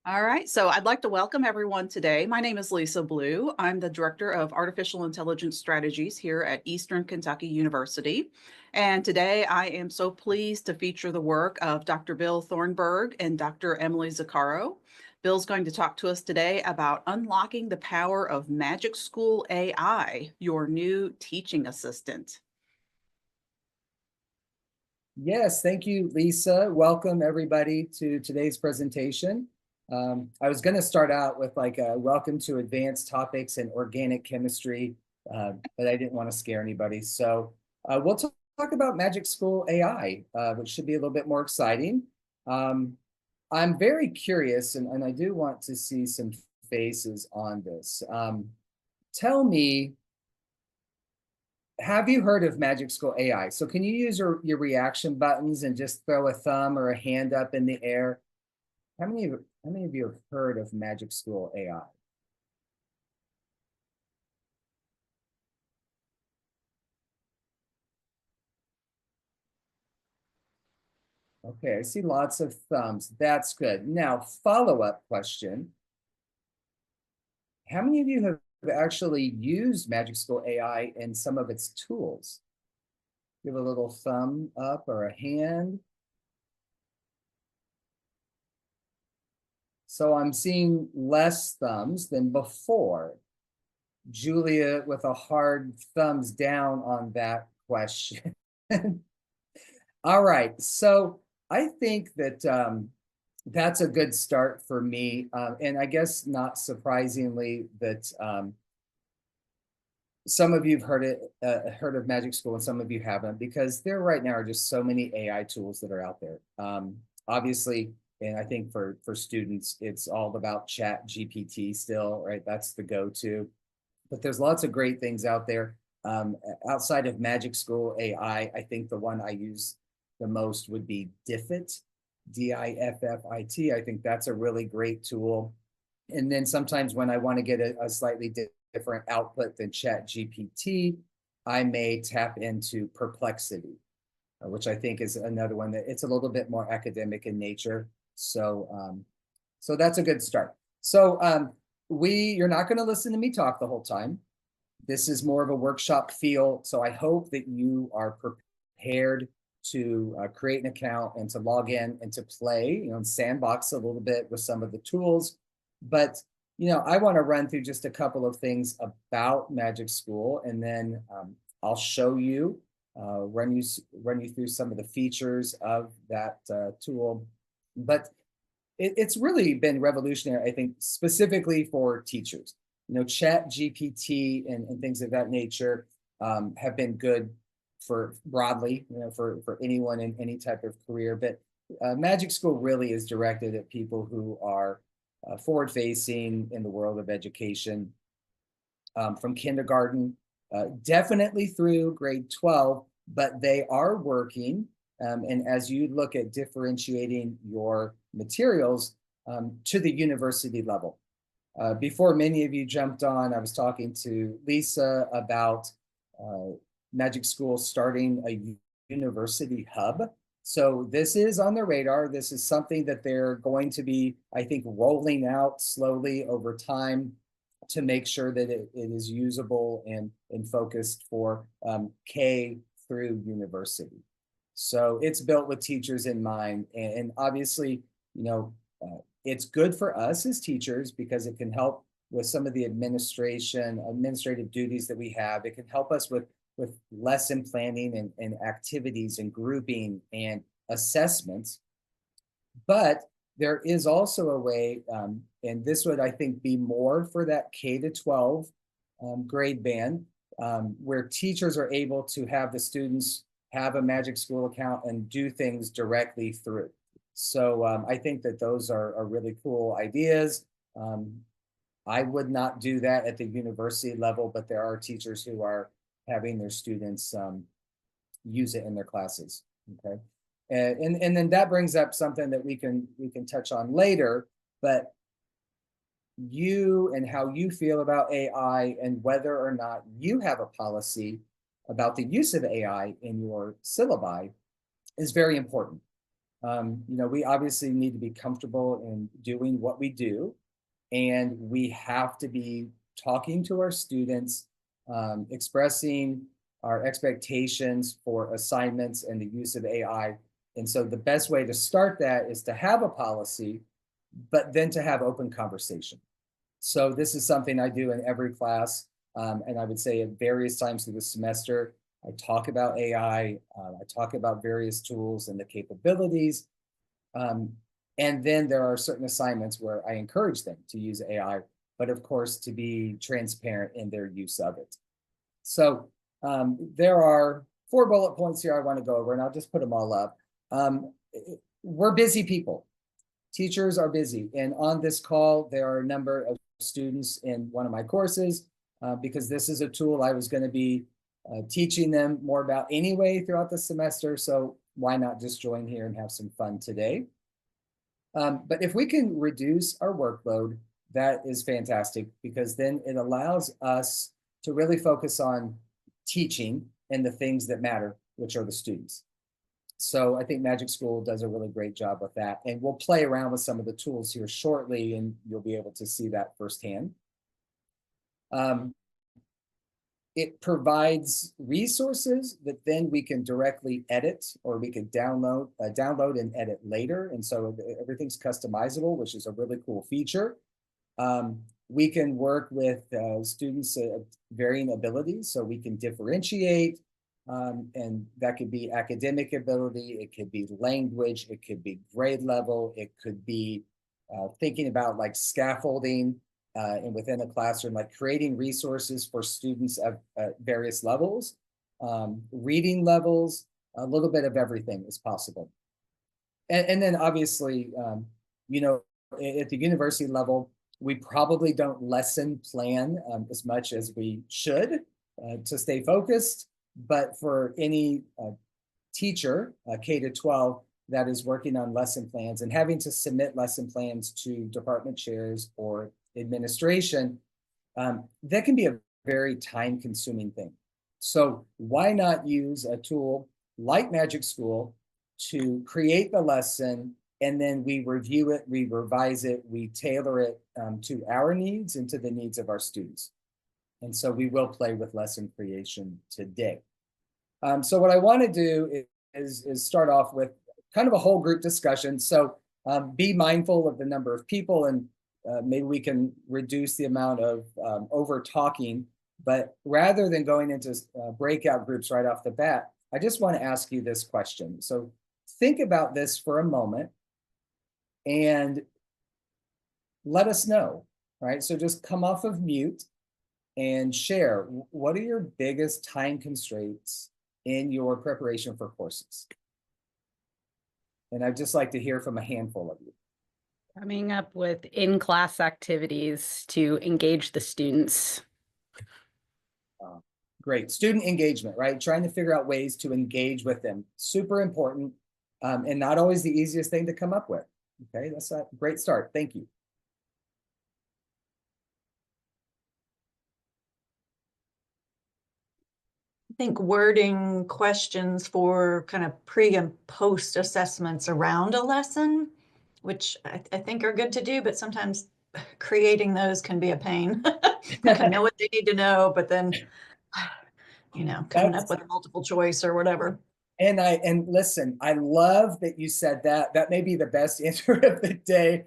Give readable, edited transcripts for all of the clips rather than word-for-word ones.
All right, so I'd like to welcome everyone today. My name is Lisa Blue. I'm the Director of Artificial Intelligence Strategies here at Eastern Kentucky University. And today I am so pleased to feature the work of Dr. Bill Thornburgh and Dr. Emily Zuccaro. Bill's going to talk to us today about unlocking the power of Magic School AI, your new teaching assistant. Yes, thank you, Lisa. Welcome everybody to today's presentation. I was going to start out with like a welcome to advanced topics in organic chemistry, but I didn't want to scare anybody. So we'll talk about Magic School AI, which should be a little bit more exciting. I'm very curious, and I do want to see some faces on this. Tell me, have you heard of Magic School AI? So can you use your reaction buttons and just throw a thumb or a hand up in the air? How many of you have heard of Magic School AI? Okay, I see lots of thumbs. That's good. Now, follow-up question. How many of you have actually used Magic School AI and some of its tools? Give a little thumb up or a hand. So I'm seeing less thumbs than before. Julia with a hard thumbs down on that question. All right, so I think that that's a good start for me. And I guess not surprisingly that some of you have heard of Magic School and some of you haven't, because there right now are just so many AI tools that are out there. Obviously, and I think for students, it's all about Chat GPT still, right? That's the go-to. But there's lots of great things out there. Outside of Magic School AI, I think the one I use the most would be Diffit, Diffit. I think that's a really great tool. And then sometimes when I want to get a slightly different output than Chat GPT, I may tap into Perplexity, which I think is another one that it's a little bit more academic in nature. So that's a good start. So you're not going to listen to me talk the whole time. This is more of a workshop feel. So I hope that you are prepared to create an account and to log in and to play, and sandbox a little bit with some of the tools. But, I want to run through just a couple of things about Magic School, and then I'll show you, run you through some of the features of that tool. But it's really been revolutionary, I think, specifically for teachers. Chat GPT and things of that nature have been good for broadly, for anyone in any type of career. But Magic School really is directed at people who are forward facing in the world of education, from kindergarten, definitely through grade 12, but they are working. And as you look at differentiating your materials to the university level. Before many of you jumped on, I was talking to Lisa about Magic School starting a university hub. So this is on the radar. This is something that they're going to be, I think, rolling out slowly over time to make sure that it is usable and focused for K through university. So it's built with teachers in mind. And obviously, it's good for us as teachers because it can help with some of the administrative duties that we have. It can help us with lesson planning and activities and grouping and assessments. But there is also a way, and this would, I think, be more for that K to 12 grade band, where teachers are able to have the students have a Magic School account and do things directly through. So I think that those are really cool ideas. I would not do that at the university level, but there are teachers who are having their students use it in their classes. Okay, and then that brings up something that we can touch on later, but you and how you feel about AI and whether or not you have a policy about the use of AI in your syllabi is very important. We obviously need to be comfortable in doing what we do, and we have to be talking to our students, expressing our expectations for assignments and the use of AI. And so the best way to start that is to have a policy, but then to have open conversation. So this is something I do in every class, and I would say at various times through the semester, I talk about AI, I talk about various tools and the capabilities, and then there are certain assignments where I encourage them to use AI, but of course to be transparent in their use of it. So there are 4 bullet points here I want to go over, and I'll just put them all up. We're busy people. Teachers are busy. And on this call, there are a number of students in one of my courses because this is a tool I was going to be teaching them more about anyway throughout the semester. So why not just join here and have some fun today? But if we can reduce our workload, that is fantastic, because then it allows us to really focus on teaching and the things that matter, which are the students. So I think Magic School does a really great job with that. And we'll play around with some of the tools here shortly, and you'll be able to see that firsthand. It provides resources that then we can directly edit, or we can download and edit later. And so everything's customizable, which is a really cool feature. We can work with students of varying abilities, so we can differentiate, and that could be academic ability, it could be language, it could be grade level, it could be thinking about like scaffolding and within a classroom, like creating resources for students of various levels, reading levels, a little bit of everything is possible. And then obviously, at the university level, we probably don't lesson plan as much as we should to stay focused. But for any teacher, K-12, that is working on lesson plans and having to submit lesson plans to department chairs or administration, that can be a very time-consuming thing. So why not use a tool like Magic School to create the lesson, and then we review it, we revise it, we tailor it to our needs and to the needs of our students. And so we will play with lesson creation today. So what I want to do is start off with kind of a whole group discussion. So be mindful of the number of people, and maybe we can reduce the amount of over talking. But rather than going into breakout groups right off the bat, I just want to ask you this question. So think about this for a moment and let us know, right? So just come off of mute and share. What are your biggest time constraints in your preparation for courses? And I'd just like to hear from a handful of you. Coming up with in-class activities to engage the students. Great. Student engagement, right? Trying to figure out ways to engage with them. Super important, and not always the easiest thing to come up with. Okay, that's a great start. Thank you. I think wording questions for kind of pre and post assessments around a lesson, which I think are good to do, but sometimes creating those can be a pain. Like I know what they need to know, but then, coming up with a multiple choice or whatever. And listen, I love that you said that. That may be the best answer of the day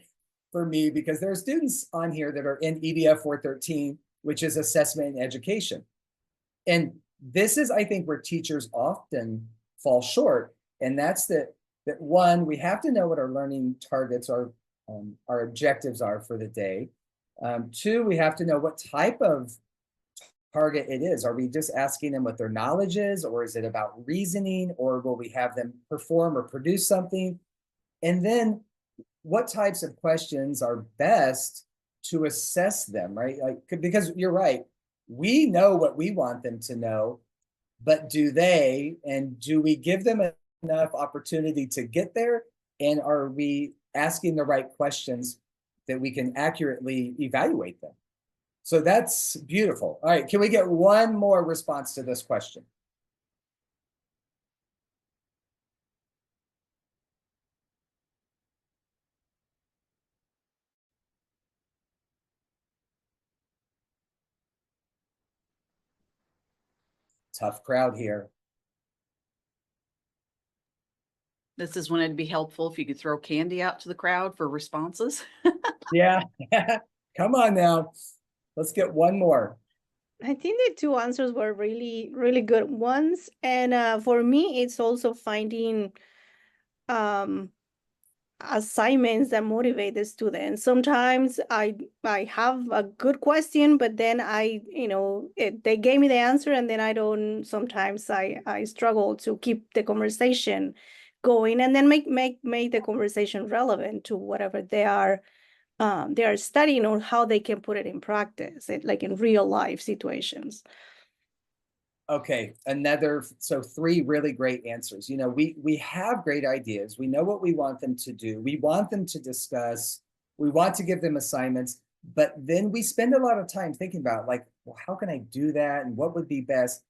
for me, because there are students on here that are in EDF 413, which is assessment and education. And this is, I think, where teachers often fall short. And that's that one, we have to know what our learning targets are, our objectives are for the day. Two, we have to know what type of target it is. Are we just asking them what their knowledge is, or is it about reasoning, or will we have them perform or produce something? And then what types of questions are best to assess them, right? Like, because you're right, we know what we want them to know, but do they, and do we give them enough opportunity to get there? And are we asking the right questions that we can accurately evaluate them? So that's beautiful. All right, can we get one more response to this question? Tough crowd here. This is when it'd be helpful if you could throw candy out to the crowd for responses. Yeah. Come on now. Let's get one more. I think the two answers were really, really good ones. And for me, it's also finding assignments that motivate the students. Sometimes I have a good question, but then they gave me the answer, and then sometimes I struggle to keep the conversation going, and then make the conversation relevant to whatever they are studying, or how they can put it in practice, like in real life situations. Okay, so 3 really great answers. You know, we have great ideas. We know what we want them to do. We want them to discuss. We want to give them assignments, but then we spend a lot of time thinking about, like, well, how can I do that? And what would be best?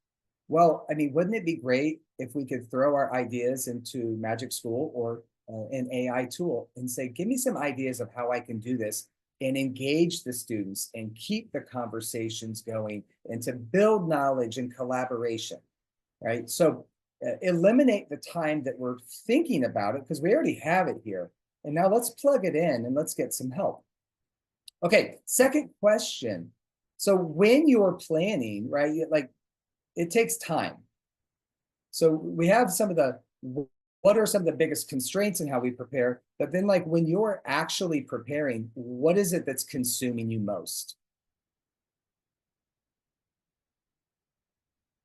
Well, I mean, wouldn't it be great if we could throw our ideas into Magic School or an AI tool and say, give me some ideas of how I can do this, and engage the students and keep the conversations going, and to build knowledge and collaboration, right? So eliminate the time that we're thinking about it, because we already have it here. And now let's plug it in and let's get some help. Okay, second question. So when you're planning, right, like, it takes time. So we have what are some of the biggest constraints in how we prepare? But then, like, when you're actually preparing, what is it that's consuming you most?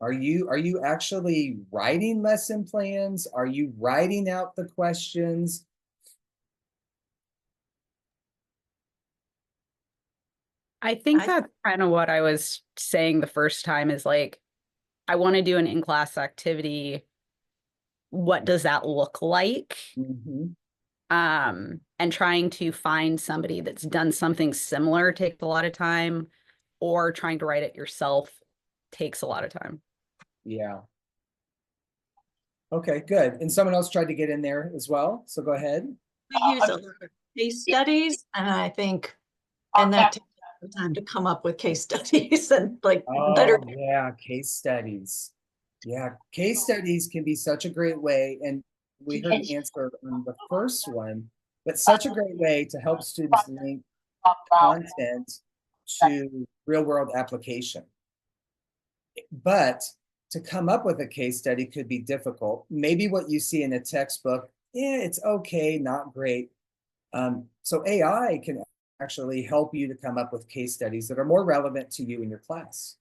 Are you actually writing lesson plans? Are you writing out the questions? I think that's kind of what I was saying the first time, is like, I want to do an in-class activity. What does that look like? Mm-hmm. And trying to find somebody that's done something similar takes a lot of time, or trying to write it yourself takes a lot of time. Yeah. Okay, good. And someone else tried to get in there as well, so go ahead. We use a lot of case studies, and I think, and that takes time to come up with case studies and like better. Yeah, case studies. Yeah, case studies can be such a great way, and we heard an answer on the first one, but such a great way to help students link content to real-world application. But to come up with a case study could be difficult. Maybe what you see in a textbook, yeah, it's okay, not great. So AI can actually help you to come up with case studies that are more relevant to you in your class.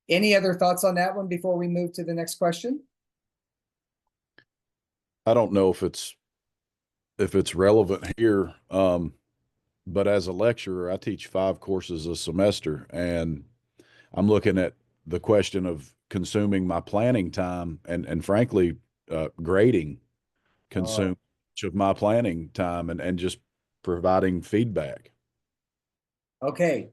Any other thoughts on that one before we move to the next question? I don't know if it's relevant here, but as a lecturer, I teach 5 courses a semester, and I'm looking at the question of consuming my planning time, and frankly, grading consume much of my planning time, and just providing feedback. Okay,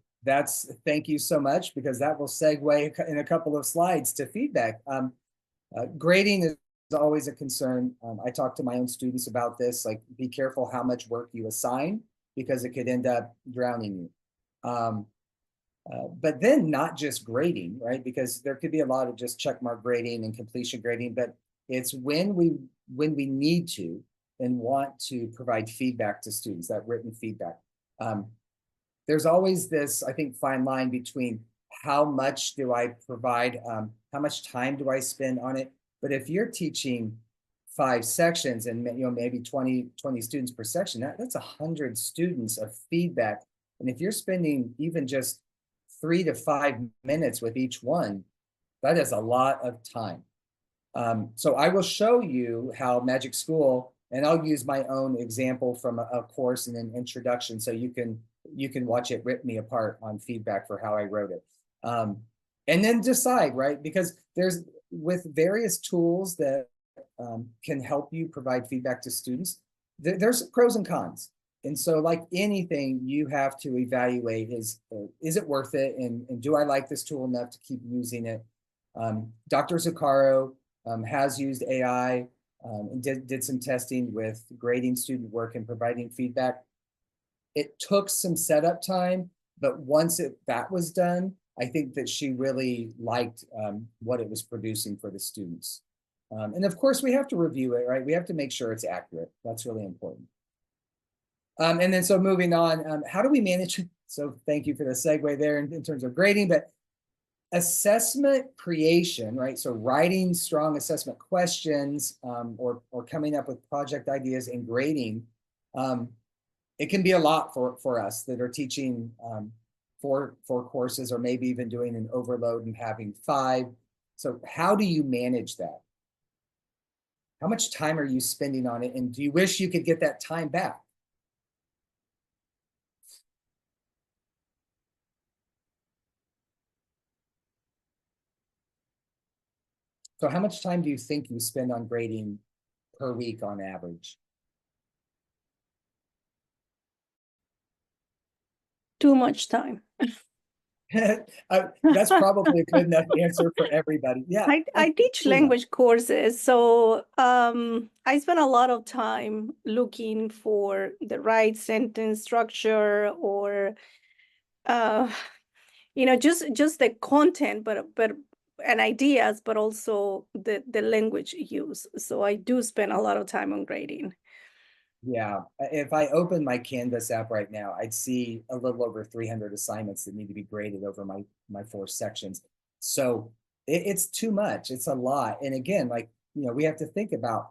thank you so much, because that will segue in a couple of slides to feedback. Grading is always a concern. I talk to my own students about this, like, be careful how much work you assign, because it could end up drowning you. But then not just grading, right? Because there could be a lot of just checkmark grading and completion grading, but it's when we need to and want to provide feedback to students, that written feedback. There's always this, I think, fine line between how much do I provide, how much time do I spend on it? But if you're teaching 5 sections and maybe 20 students per section, that's 100 students of feedback. And if you're spending even just 3 to 5 minutes with each one, that is a lot of time. So I will show you how Magic School, and I'll use my own example from a course and an introduction, so you can watch it rip me apart on feedback for how I wrote it. And then decide, right? Because with various tools that can help you provide feedback to students, there's pros and cons. And so, like anything, you have to evaluate, is it worth it? And do I like this tool enough to keep using it? Dr. Zuccaro has used AI and did some testing with grading student work and providing feedback. It took some setup time, but once that was done, I think that she really liked what it was producing for the students. And of course, we have to review it, right? We have to make sure it's accurate. That's really important. And then so moving on, how do we manage? So thank you for the segue there in terms of grading, but assessment creation, right? So writing strong assessment questions or coming up with project ideas and grading, it can be a lot for us that are teaching four courses or maybe even doing an overload and having 5. So how do you manage that? How much time are you spending on it? And do you wish you could get that time back? So how much time do you think you spend on grading per week on average? Too much time. That's probably a good enough answer for everybody. Yeah. I teach language courses, so I spend a lot of time looking for the right sentence structure or just the content, but and ideas, but also the language use. So I do spend a lot of time on grading. Yeah, if I open my Canvas app right now, I'd see a little over 300 assignments that need to be graded over my 4 sections. So it's too much. It's a lot. And again, we have to think about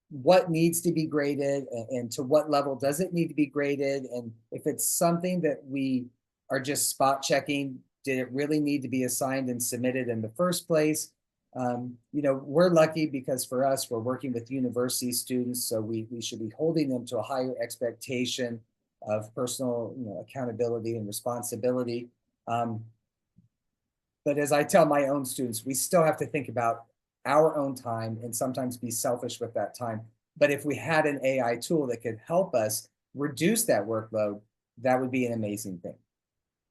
what needs to be graded and to what level does it need to be graded. And if it's something that we are just spot checking, did it really need to be assigned and submitted in the first place? We're lucky because for us, we're working with university students, so we should be holding them to a higher expectation of personal, accountability and responsibility. But as I tell my own students, we still have to think about our own time and sometimes be selfish with that time. But if we had an AI tool that could help us reduce that workload, that would be an amazing thing.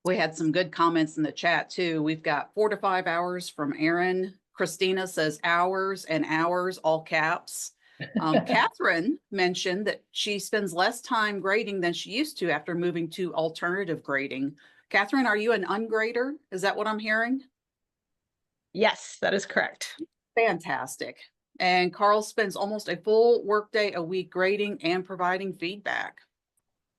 We had some good comments in the chat too. We've got 4 to 5 hours from Aaron. Christina says hours and hours, all caps. Catherine mentioned that she spends less time grading than she used to after moving to alternative grading. Catherine, are you an ungrader? Is that what I'm hearing? Yes, that is correct. Fantastic. And Carl spends almost a full workday a week grading and providing feedback.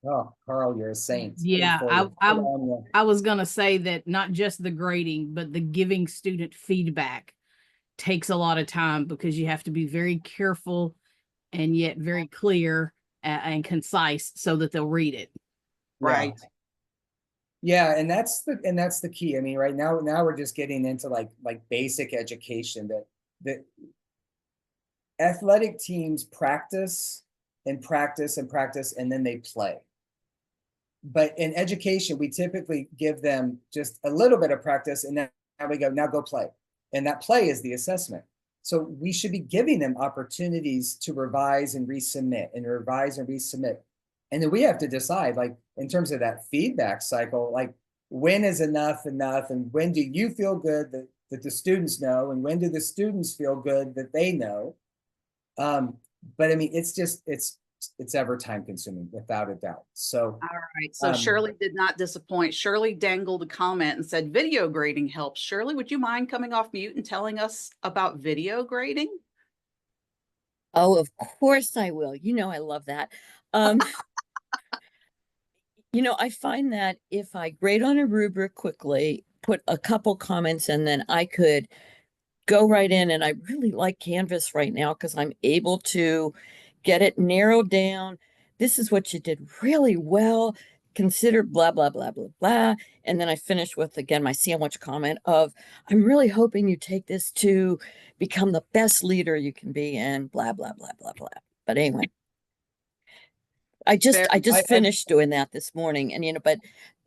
Oh, Carl, you're a saint. Yeah, I was going to say that not just the grading, but the giving student feedback takes a lot of time because you have to be very careful and yet very clear and concise so that they'll read it. Right. Yeah, and that's the key. I mean, right now we're just getting into like basic education that athletic teams practice and practice and practice and then they play. But in education, we typically give them just a little bit of practice and then we go, now go play. And that play is the assessment. So we should be giving them opportunities to revise and resubmit and revise and resubmit. And then we have to decide, like, in terms of that feedback cycle, like, when is enough, and when do you feel good that the students know, and when do the students feel good that they know? But I mean, it's ever time consuming without a doubt. So all right. So Shirley did not disappoint. Shirley dangled a comment and said video grading helps. Shirley, would you mind coming off mute and telling us about video grading? Oh, of course I will. I love that. I find that if I grade on a rubric quickly, put a couple comments, and then I could go right in, and I really like Canvas right now because I'm able to get it narrowed down. This is what you did really well. Consider blah, blah, blah, blah, blah. And then I finish with, again, my sandwich comment of, I'm really hoping you take this to become the best leader you can be and blah, blah, blah, blah, blah. But anyway, I just finished doing that this morning. And, but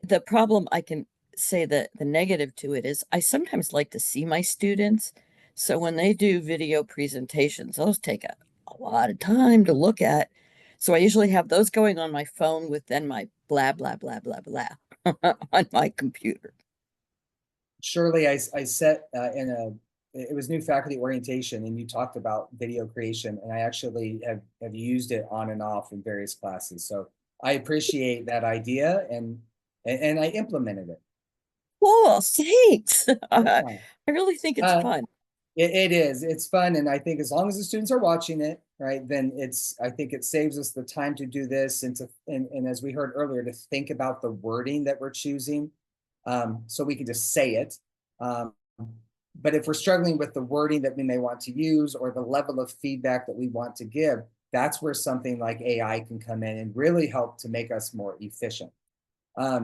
the problem, I can say that the negative to it is I sometimes like to see my students. So when they do video presentations, those take a lot of time to look at. So I usually have those going on my phone with then my blah, blah, blah, blah, blah on my computer. Shirley, I set it was new faculty orientation, and you talked about video creation, and I actually have used it on and off in various classes. So I appreciate that idea, and I implemented it. Cool, thanks. Yeah. I really think it's fun. It is. It's fun. And I think as long as the students are watching it, right, then I think it saves us the time to do this and as we heard earlier, to think about the wording that we're choosing. So we can just say it. But if we're struggling with the wording that we may want to use or the level of feedback that we want to give, that's where something like AI can come in and really help to make us more efficient.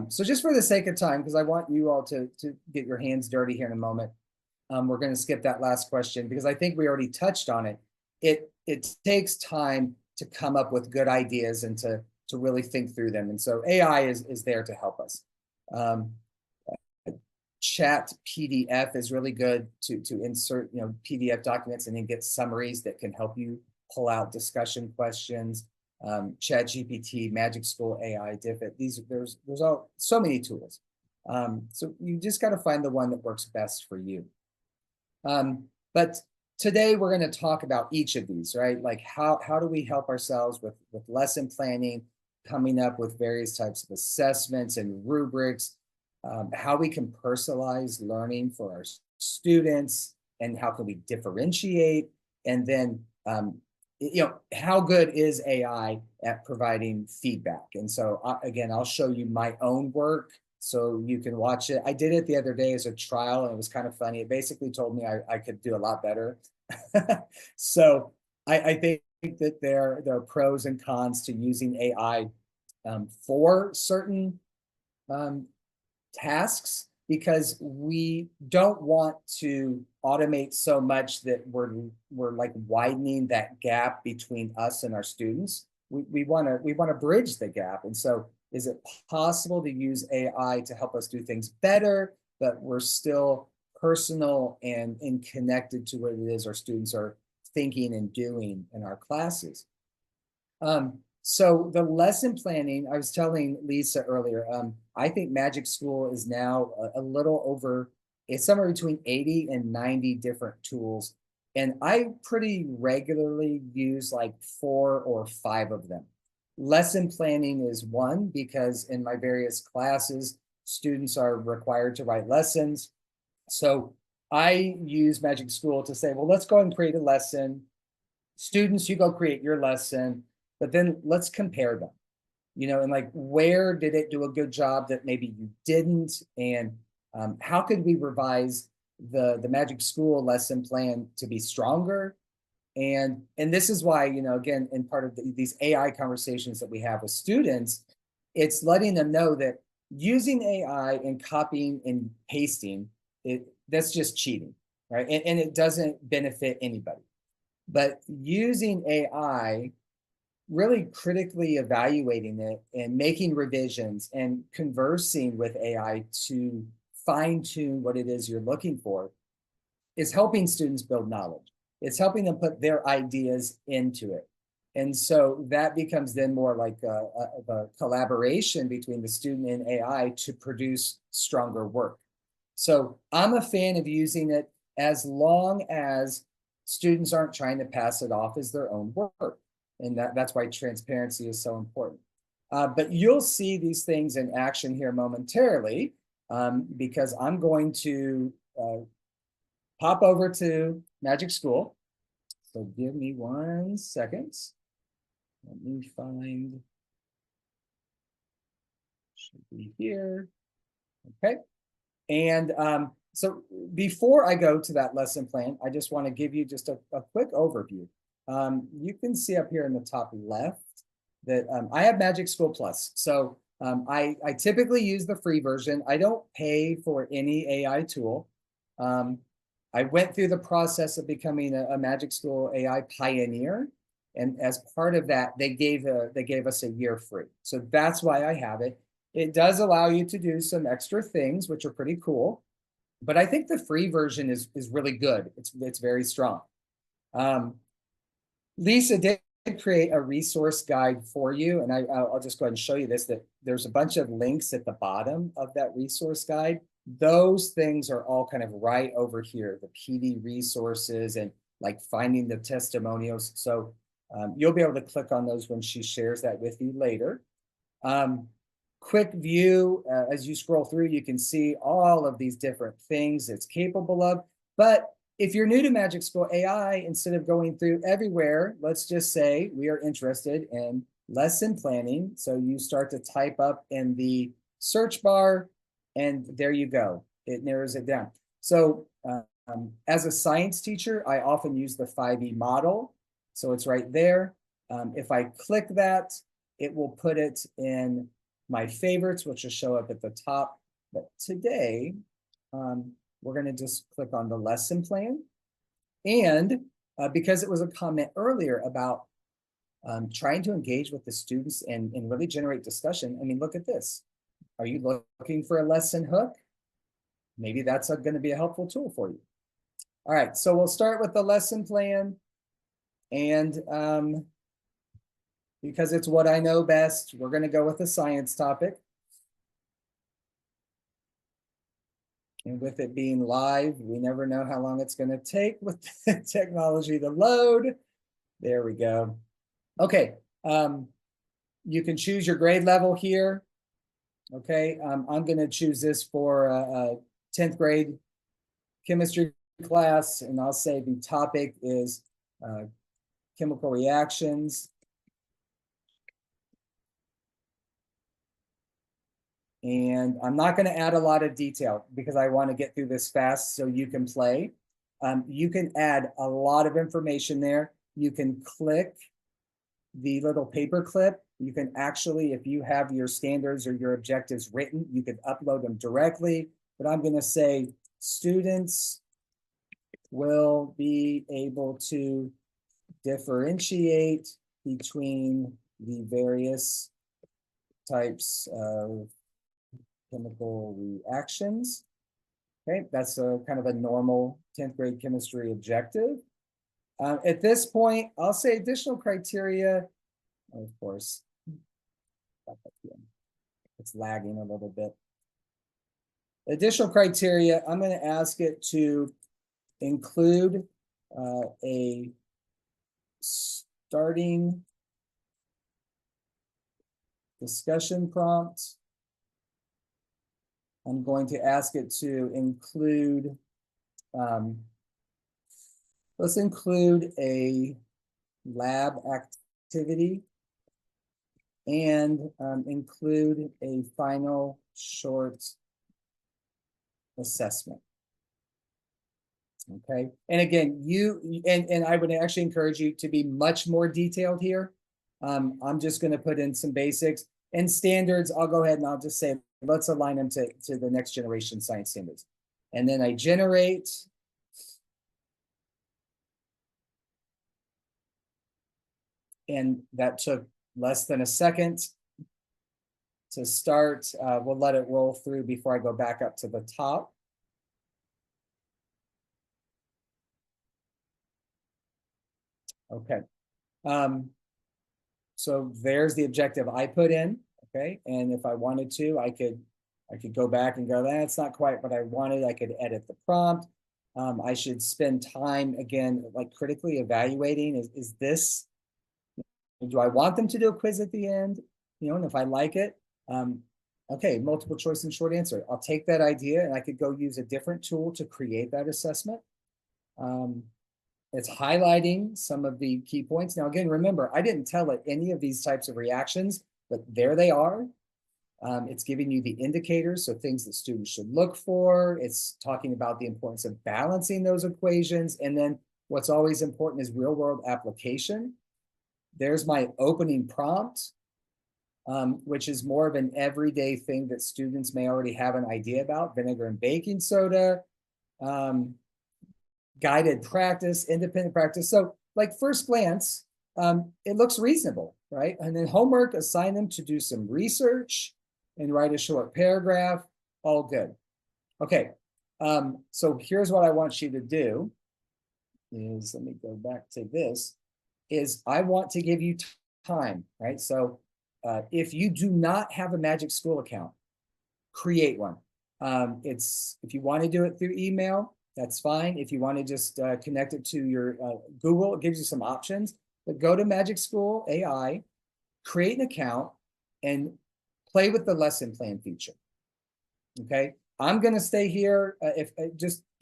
So just for the sake of time, because I want you all to get your hands dirty here in a moment, we're going to skip that last question because I think we already touched on it. It takes time to come up with good ideas and to really think through them. And so AI is there to help us. Chat PDF is really good to insert, PDF documents and then get summaries that can help you pull out discussion questions. Chat GPT, MagicSchoolAI, Diffit. There's all so many tools. So you just got to find the one that works best for you. But today we're going to talk about each of these, right? Like how do we help ourselves with lesson planning, coming up with various types of assessments and rubrics, how we can personalize learning for our students, and how can we differentiate, and then how good is AI at providing feedback? And so again, I'll show you my own work so you can watch it. I did it the other day as a trial, and it was kind of funny. It basically told me I could do a lot better. So I think that there are pros and cons to using AI for certain tasks, because we don't want to automate so much that we're like widening that gap between us and our students. We want to bridge the gap. And so is it possible to use AI to help us do things better, but we're still personal and connected to what it is our students are thinking and doing in our classes? So the lesson planning, I was telling Lisa earlier, I think Magic School is now a little over, it's somewhere between 80 and 90 different tools. And I pretty regularly use like 4 or 5 of them. Lesson planning is one, because in my various classes, students are required to write lessons. So I use Magic School to say, well, let's go and create a lesson. Students, you go create your lesson. But then let's compare them, and like, where did it do a good job that maybe you didn't? And how could we revise the Magic School lesson plan to be stronger? And this is why, again, in part of these AI conversations that we have with students, it's letting them know that using AI and copying and pasting, that's just cheating, right? And it doesn't benefit anybody. But using AI, really critically evaluating it and making revisions and conversing with AI to fine-tune what it is you're looking for is helping students build knowledge. It's helping them put their ideas into it. And so that becomes then more like a collaboration between the student and AI to produce stronger work. So I'm a fan of using it as long as students aren't trying to pass it off as their own work. And that's why transparency is so important. But you'll see these things in action here momentarily, because I'm going to pop over to Magic School. So give me 1 second. Let me find, should be here. Okay. And so before I go to that lesson plan, I just want to give you just a quick overview. You can see up here in the top left that I have Magic School Plus. So I typically use the free version. I don't pay for any AI tool. I went through the process of becoming a Magic School AI pioneer. And as part of that, they gave us a year free. So that's why I have it. It does allow you to do some extra things, which are pretty cool. But I think the free version is really good. It's very strong. Lisa did create a resource guide for you, and I'll just go ahead and show you this, that there's a bunch of links at the bottom of that resource guide. Those things are all kind of right over here, the PD resources and like finding the testimonials. So you'll be able to click on those when she shares that with you later. quick view, as you scroll through, you can see all of these different things it's capable of. But if you're new to Magic School AI, instead of going through everywhere, let's just say we are interested in lesson planning. So you start to type up in the search bar, and there you go. It narrows it down. So as a science teacher, I often use the 5E model. So it's right there. If I click that, it will put it in my favorites, which will show up at the top. But today, we're going to just click on the lesson plan. And because it was a comment earlier about trying to engage with the students and really generate discussion, I mean, look at this. Are you looking for a lesson hook? Maybe that's going to be a helpful tool for you. All right, so we'll start with the lesson plan. And because it's what I know best, we're going to go with a science topic. And with it being live, we never know how long it's going to take with the technology to load. There we go. Okay, you can choose your grade level here. Okay, I'm going to choose this for a 10th grade chemistry class, and I'll say the topic is chemical reactions. And I'm not going to add a lot of detail because I want to get through this fast so you can play. You can add a lot of information there. You can click the little paper clip. You can actually, if you have your standards or your objectives written, you can upload them directly. But I'm going to say students will be able to differentiate between the various types of chemical reactions. Okay, that's a kind of a normal 10th grade chemistry objective. At this point, I'll say additional criteria. Of course, it's lagging a little bit. Additional criteria, I'm going to ask it to include a starting discussion prompt. I'm going to ask it to include, let's include a lab activity and include a final short assessment. Okay, and again, and I would actually encourage you to be much more detailed here. I'm just going to put in some basics and standards. I'll go ahead and I'll just say, let's align them to the next generation science standards. And then I generate. And that took less than a second to start. We'll let it roll through before I go back up to the top. Okay. So there's the objective I put in. Okay. And if I wanted to, I could go back and go, that's not quite what I wanted. I could edit the prompt. I should spend time again, like critically evaluating, is this, do I want them to do a quiz at the end? You know, and if I like it, okay, multiple choice and short answer. I'll take that idea and I could go use a different tool to create that assessment. It's highlighting some of the key points. Now, again, remember, I didn't tell it any of these types of reactions, but there they are. It's giving you the indicators, so things that students should look for. It's talking about the importance of balancing those equations. And then what's always important is real world application. There's my opening prompt, which is more of an everyday thing that students may already have an idea about: vinegar and baking soda, guided practice, independent practice. So like first glance, it looks reasonable, right? And then homework, assign them to do some research and write a short paragraph, all good. Okay, so here's what I want you to do is, let me go back to this, is I want to give you time, right? So if you do not have a Magic School account, create one. If you want to do it through email, that's fine. If you want to just connect it to your Google, it gives you some options. But go to Magic School AI, create an account, and play with the lesson plan feature. Okay, I'm gonna stay here. If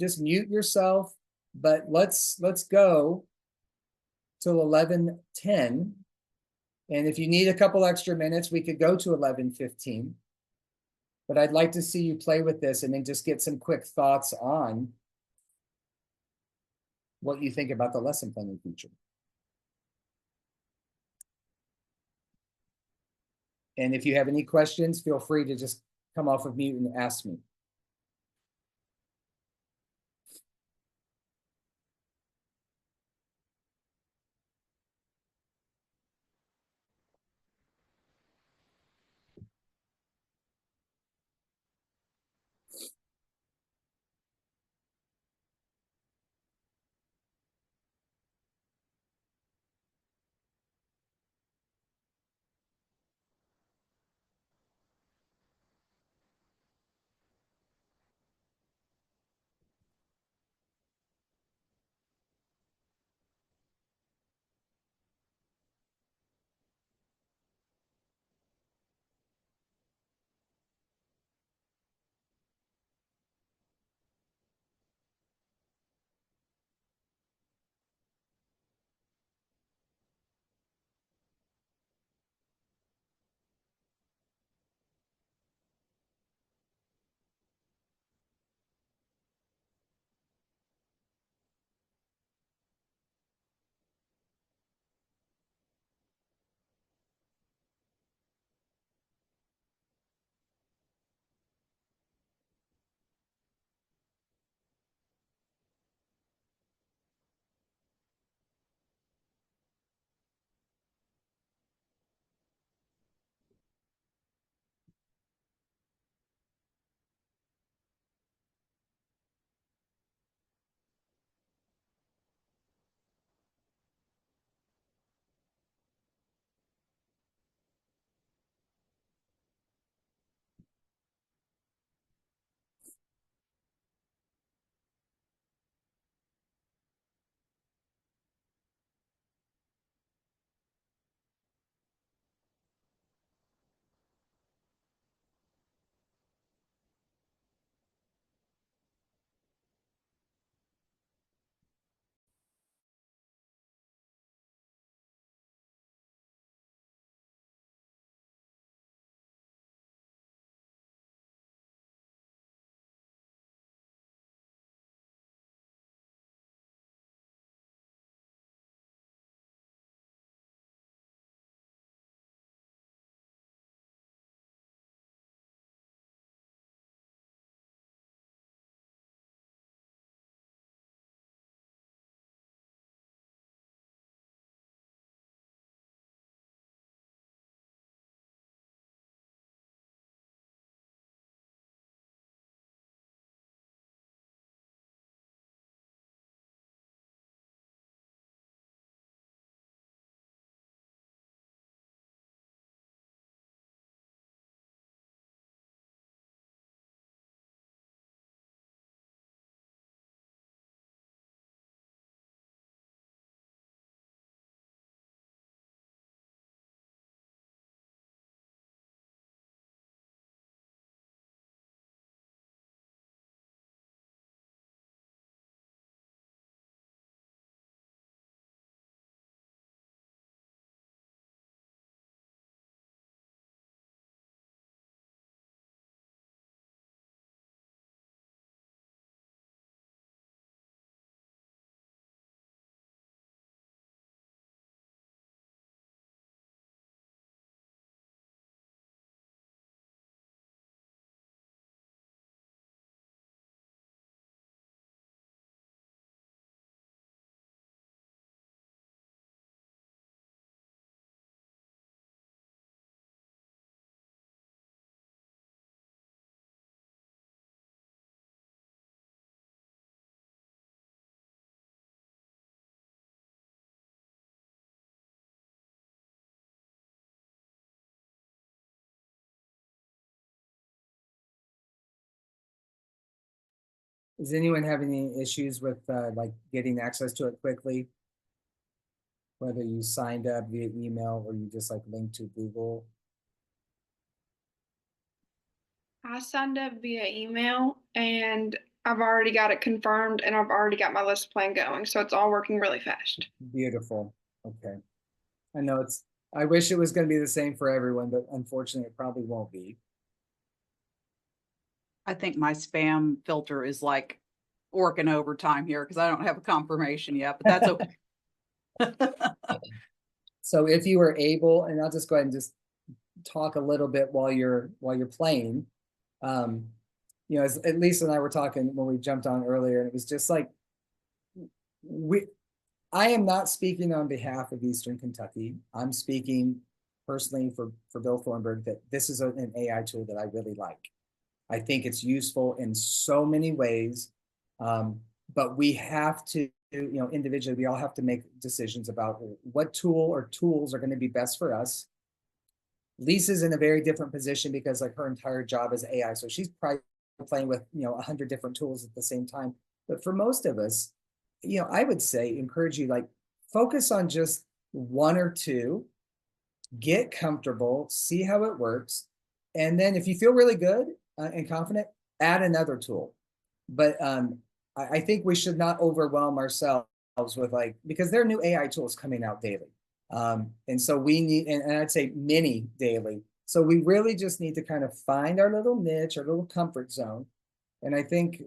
just mute yourself, but let's go till 11:10. And if you need a couple extra minutes, we could go to 11:15. But I'd like to see you play with this and then just get some quick thoughts on what you think about the lesson planning feature. And if you have any questions, feel free to just come off of mute and ask me. Does anyone have any issues with like getting access to it quickly? Whether you signed up via email or you just like linked to Google. I signed up via email and I've already got it confirmed and I've already got my lesson plan going. So it's all working really fast. Beautiful. Okay. I know I wish it was going to be the same for everyone, but unfortunately it probably won't be. I think my spam filter is like working overtime here because I don't have a confirmation yet, but that's okay. So if you were able, and I'll just go ahead and just talk a little bit while you're playing. You know, at Lisa and I were talking when we jumped on earlier, and it was just like I am not speaking on behalf of Eastern Kentucky. I'm speaking personally for Bill Thornburgh that this is an AI tool that I really like. I think it's useful in so many ways, but we have to, you know, individually, we all have to make decisions about what tool or tools are going to be best for us. Lisa's in a very different position because like her entire job is AI. So she's probably playing with, you know, 100 different tools at the same time. But for most of us, you know, I would say encourage you, like, focus on just one or two, get comfortable, see how it works. And then if you feel really good and confident, add another tool. But I think we should not overwhelm ourselves with like, because there are new AI tools coming out daily. And so we need, and I'd say many daily. So we really just need to kind of find our little niche, our little comfort zone. And I think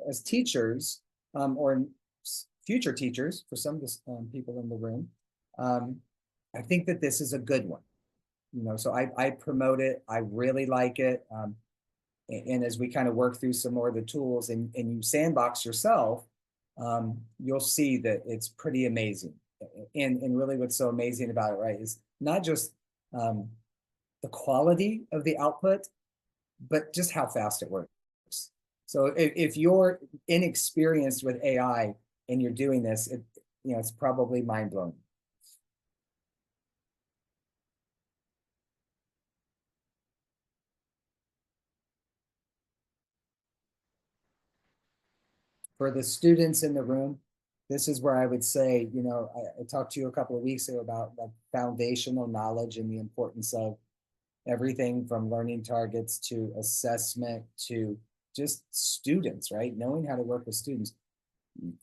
as teachers or future teachers, for some of the people in the room, I think that this is a good one. You know, so I promote it. I really like it. And as we kind of work through some more of the tools and you sandbox yourself, you'll see that it's pretty amazing. And really what's so amazing about it, right, is not just the quality of the output, but just how fast it works. So if you're inexperienced with AI and you're doing this, you know, it's probably mind-blowing. For the students in the room, this is where I would say, you know, I talked to you a couple of weeks ago about like foundational knowledge and the importance of everything from learning targets to assessment to just students, right? Knowing how to work with students.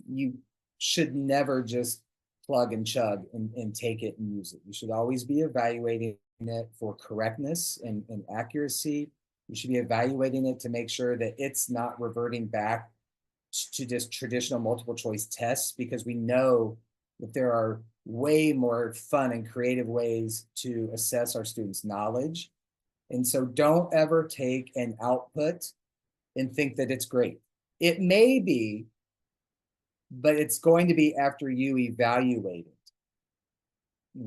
You should never just plug and chug and take it and use it. You should always be evaluating it for correctness and accuracy. You should be evaluating it to make sure that it's not reverting back to just traditional multiple choice tests, because we know that there are way more fun and creative ways to assess our students' knowledge. And so don't ever take an output and think that it's great. It may be, but it's going to be after you evaluate it.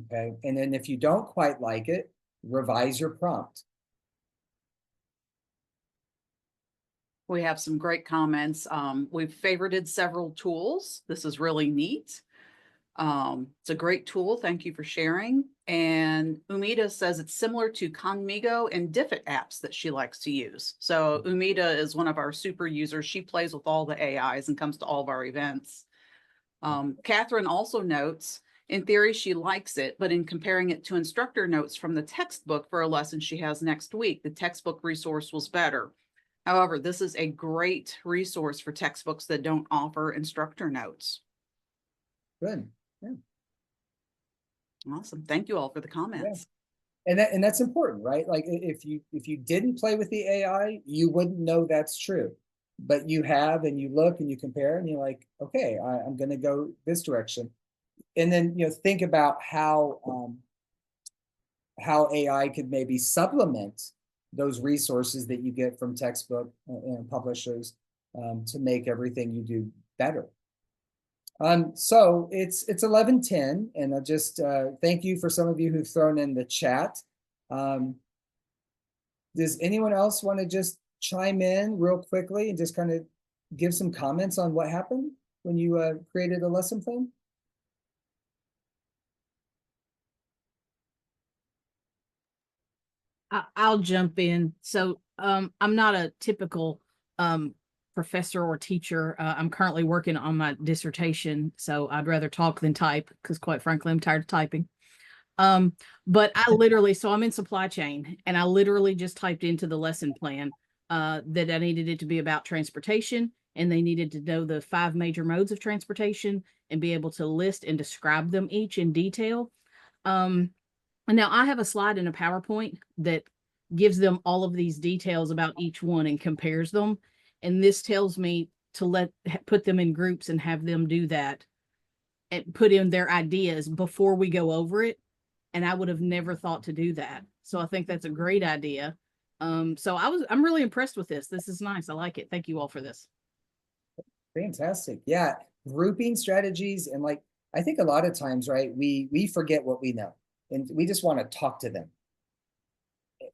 Okay. And then if you don't quite like it, revise your prompt. We have some great comments. We've favorited several tools. This is really neat. It's a great tool. Thank you for sharing. And Umida says it's similar to Kongmigo and Diffit apps that she likes to use. So Umida is one of our super users. She plays with all the AIs and comes to all of our events. Catherine also notes, in theory, she likes it, but in comparing it to instructor notes from the textbook for a lesson she has next week, the textbook resource was better. However, this is a great resource for textbooks that don't offer instructor notes. Good. Yeah. Awesome. Thank you all for the comments. Yeah. And that's important, right? Like if you didn't play with the AI, you wouldn't know that's true. But you have, and you look and you compare and you're like, okay, I'm going to go this direction. And then, you know, think about how AI could maybe supplement those resources that you get from textbook and publishers to make everything you do better. So it's 11:10, and I just thank you for some of you who've thrown in the chat. Does anyone else want to just chime in real quickly and just kind of give some comments on what happened when you created a lesson plan? I'll jump in. So I'm not a typical professor or teacher. I'm currently working on my dissertation, so I'd rather talk than type because, quite frankly, I'm tired of typing. But I literally, so I'm in supply chain, and I literally just typed into the lesson plan, that I needed it to be about transportation, and they needed to know the 5 major modes of transportation and be able to list and describe them each in detail. And now I have a slide in a PowerPoint that gives them all of these details about each one and compares them. And this tells me to put them in groups and have them do that and put in their ideas before we go over it. And I would have never thought to do that. So I think that's a great idea. So I'm really impressed with this. This is nice. I like it. Thank you all for this. Fantastic. Yeah. Grouping strategies. And like, I think a lot of times, right, we forget what we know and we just want to talk to them.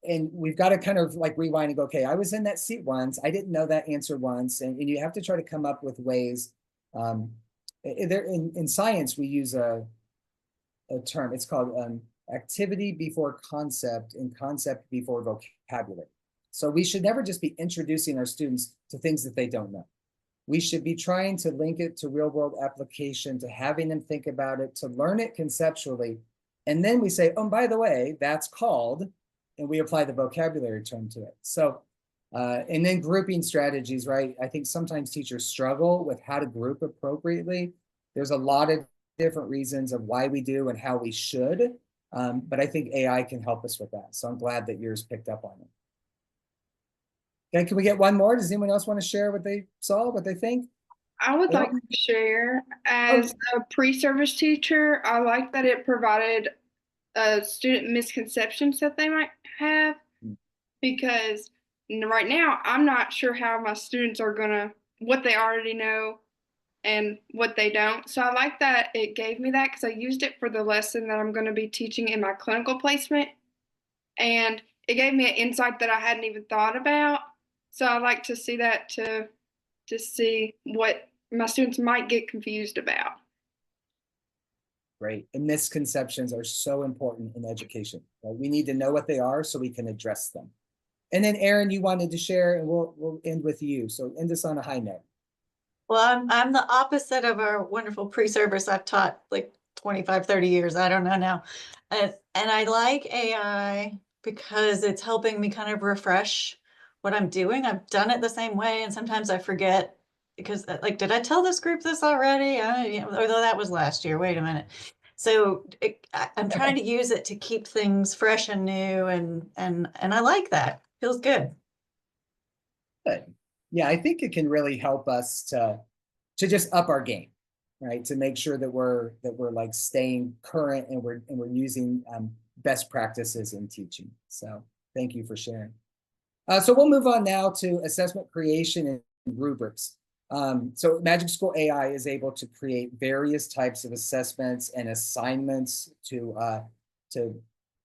And we've got to kind of like rewind and go, okay, I was in that seat once. I didn't know that answer once. And you have to try to come up with ways. In science, we use a term. It's called activity before concept and concept before vocabulary. So we should never just be introducing our students to things that they don't know. We should be trying to link it to real world application, to having them think about it, to learn it conceptually. And then we say, oh, by the way, that's called, and we apply the vocabulary term to it. So, and then grouping strategies, right? I think sometimes teachers struggle with how to group appropriately. There's a lot of different reasons of why we do and how we should. But I think AI can help us with that. So I'm glad that yours picked up on it. Okay, can we get one more? Does anyone else want to share what they saw, what they think? I would like to share, as a pre-service teacher, I like that it provided student misconceptions that they might have, because right now I'm not sure how my students are what they already know and what they don't. So I like that it gave me that, because I used it for the lesson that I'm going to be teaching in my clinical placement. And it gave me an insight that I hadn't even thought about. So I like to see that to see what my students might get confused about. Great. And misconceptions are so important in education. Right? We need to know what they are so we can address them. And then Erin, you wanted to share, and we'll end with you. So end us on a high note. Well, I'm the opposite of our wonderful pre-service. I've taught like 25, 30 years. I don't know now. And I like AI because it's helping me kind of refresh what I'm doing. I've done it the same way, and sometimes I forget because, like, did I tell this group this already? Although that was last year. Wait a minute. So I'm trying to use it to keep things fresh and new, and I like that. Feels good. Good. Yeah, I think it can really help us to just up our game, right? To make sure that we're like staying current and we're using best practices in teaching. So thank you for sharing. So we'll move on now to assessment creation and rubrics. So MagicSchoolAI is able to create various types of assessments and assignments to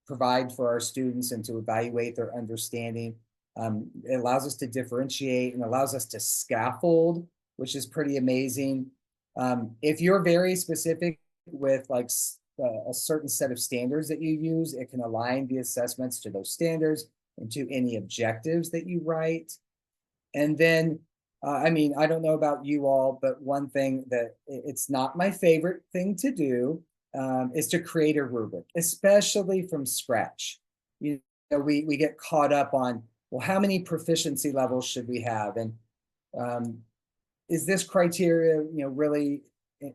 provide for our students and to evaluate their understanding. It allows us to differentiate and allows us to scaffold, which is pretty amazing. If you're very specific with like a certain set of standards that you use, it can align the assessments to those standards and to any objectives that you write. And then, I mean, I don't know about you all, but one thing that it's not my favorite thing to do is to create a rubric, especially from scratch. You know, we get caught up on, well, how many proficiency levels should we have? And is this criteria, really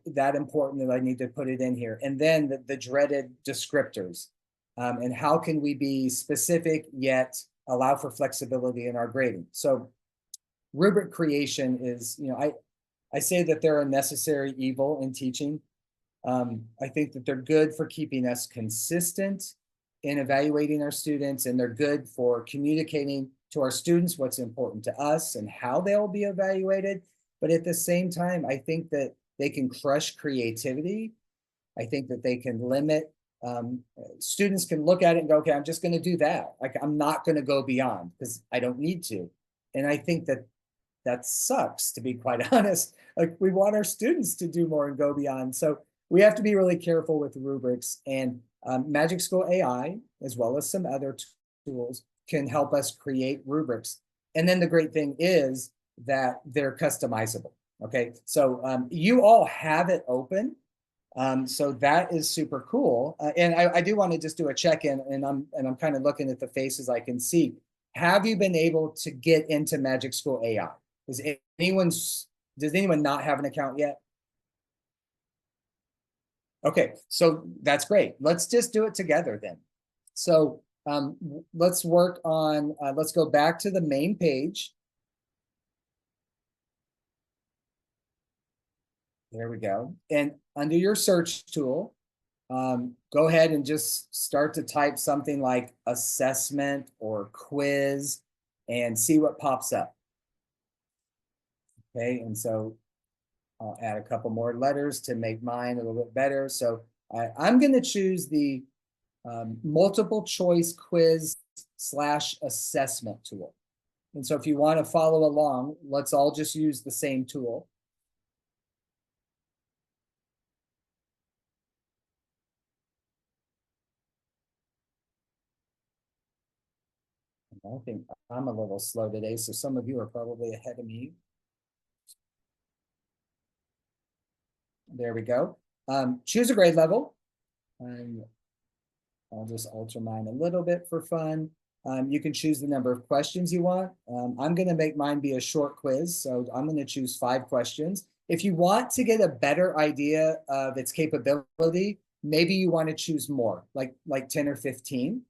that important that I need to put it in here? And then the dreaded descriptors. And how can we be specific yet allow for flexibility in our grading? So rubric creation is, I say that they're a necessary evil in teaching. I think that they're good for keeping us consistent in evaluating our students, and they're good for communicating to our students what's important to us and how they'll be evaluated. But at the same time, I think that they can crush creativity. I think that they can limit, students can look at it and go, okay, I'm just going to do that. Like, I'm not going to go beyond because I don't need to. And I think that sucks, to be quite honest. Like, we want our students to do more and go beyond. So we have to be really careful with rubrics, and MagicSchoolAI, as well as some other tools, can help us create rubrics. And then the great thing is that they're customizable. Okay, so you all have it open. So that is super cool. And I do want to just do a check-in, and I'm kind of looking at the faces I can see. have you been able to get into Magic School AI? Does anyone not have an account yet? Okay, so that's great. Let's just do it together then. So let's work on, let's go back to the main page. There we go. And under your search tool, go ahead and just start to type something like assessment or quiz and see what pops up. Okay, and so I'll add a couple more letters to make mine a little bit better. So I'm going to choose the multiple choice quiz / assessment tool. And so if you want to follow along, let's all just use the same tool. I think I'm a little slow today, so some of you are probably ahead of me. There we go. Choose a grade level. I'll just alter mine a little bit for fun. You can choose the number of questions you want. I'm going to make mine be a short quiz, so I'm going to choose 5 questions. If you want to get a better idea of its capability, maybe you want to choose more, like 10 or 15.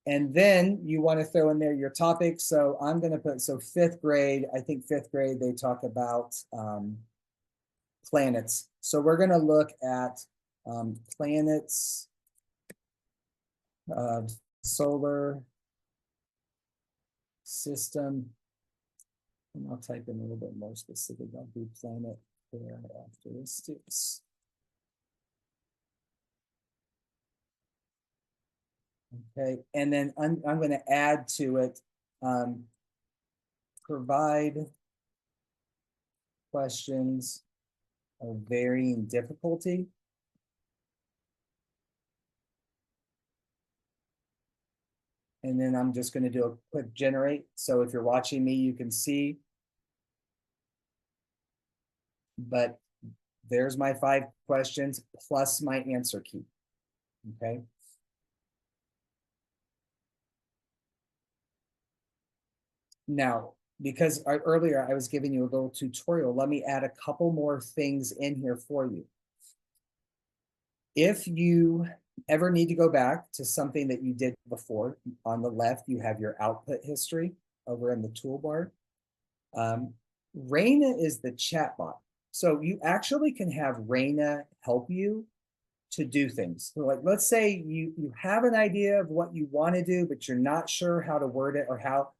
And then you want to throw in there your topic. So I'm going to put, so 5th grade, I think 5th grade, they talk about planets. So we're going to look at planets, solar system. And I'll type in a little bit more specific. I'll do planet characteristics. Okay, and then I'm going to add to it, provide questions of varying difficulty. And then I'm just going to do a quick generate. So if you're watching me, you can see. But there's my 5 questions plus my answer key. Okay. Now, because earlier I was giving you a little tutorial, let me add a couple more things in here for you. If you ever need to go back to something that you did before, on the left, you have your output history over in the toolbar. Raina is the chatbot. So you actually can have Raina help you to do things. So like, let's say you have an idea of what you want to do, but you're not sure how to word it or how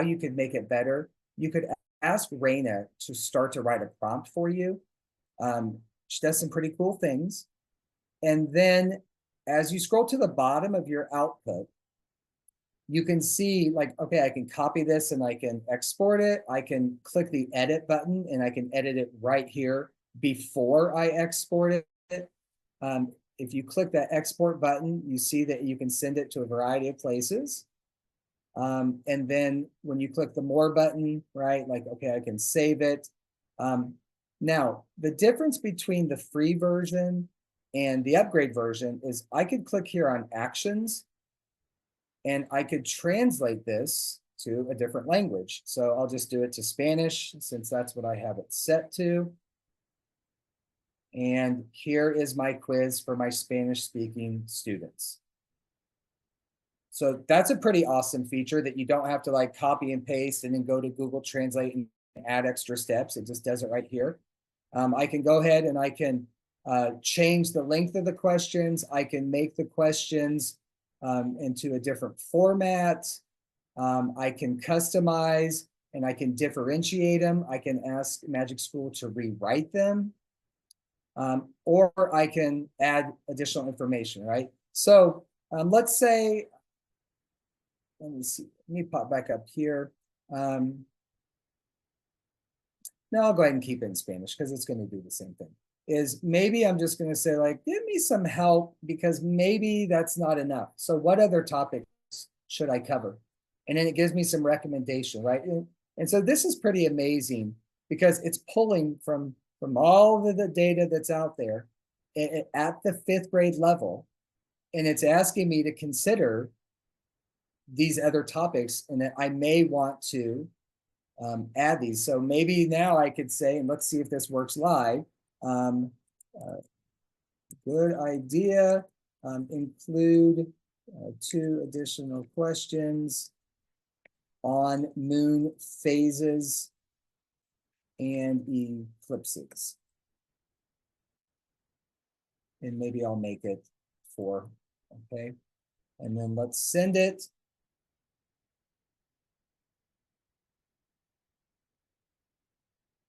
you could make it better. You could ask Raina to start to write a prompt for you. She does some pretty cool things. And then as you scroll to the bottom of your output, you can see like, okay, I can copy this and I can export it. I can click the edit button and I can edit it right here before I export it. If you click that export button, you see that you can send it to a variety of places. And then when you click the more button, right, like, okay, I can save it. Now, the difference between the free version and the upgrade version is I could click here on actions and I could translate this to a different language. So I'll just do it to Spanish since that's what I have it set to. And here is my quiz for my Spanish speaking students. So that's a pretty awesome feature that you don't have to like copy and paste and then go to Google Translate and add extra steps. It just does it right here. I can go ahead and I can change the length of the questions. I can make the questions into a different format. I can customize and I can differentiate them. I can ask Magic School to rewrite them. Or I can add additional information, right? So let's say, let me see, let me pop back up here. No, I'll go ahead and keep it in Spanish because it's going to do the same thing. Is maybe I'm just going to say like, give me some help because maybe that's not enough. So what other topics should I cover? And then it gives me some recommendation, right? And so this is pretty amazing because it's pulling from all of the data that's out there at the 5th grade level. And it's asking me to consider these other topics, and that I may want to add these. So maybe now I could say, and let's see if this works live. Good idea. Include 2 additional questions on moon phases and eclipses. And maybe I'll make it 4, okay? And then let's send it.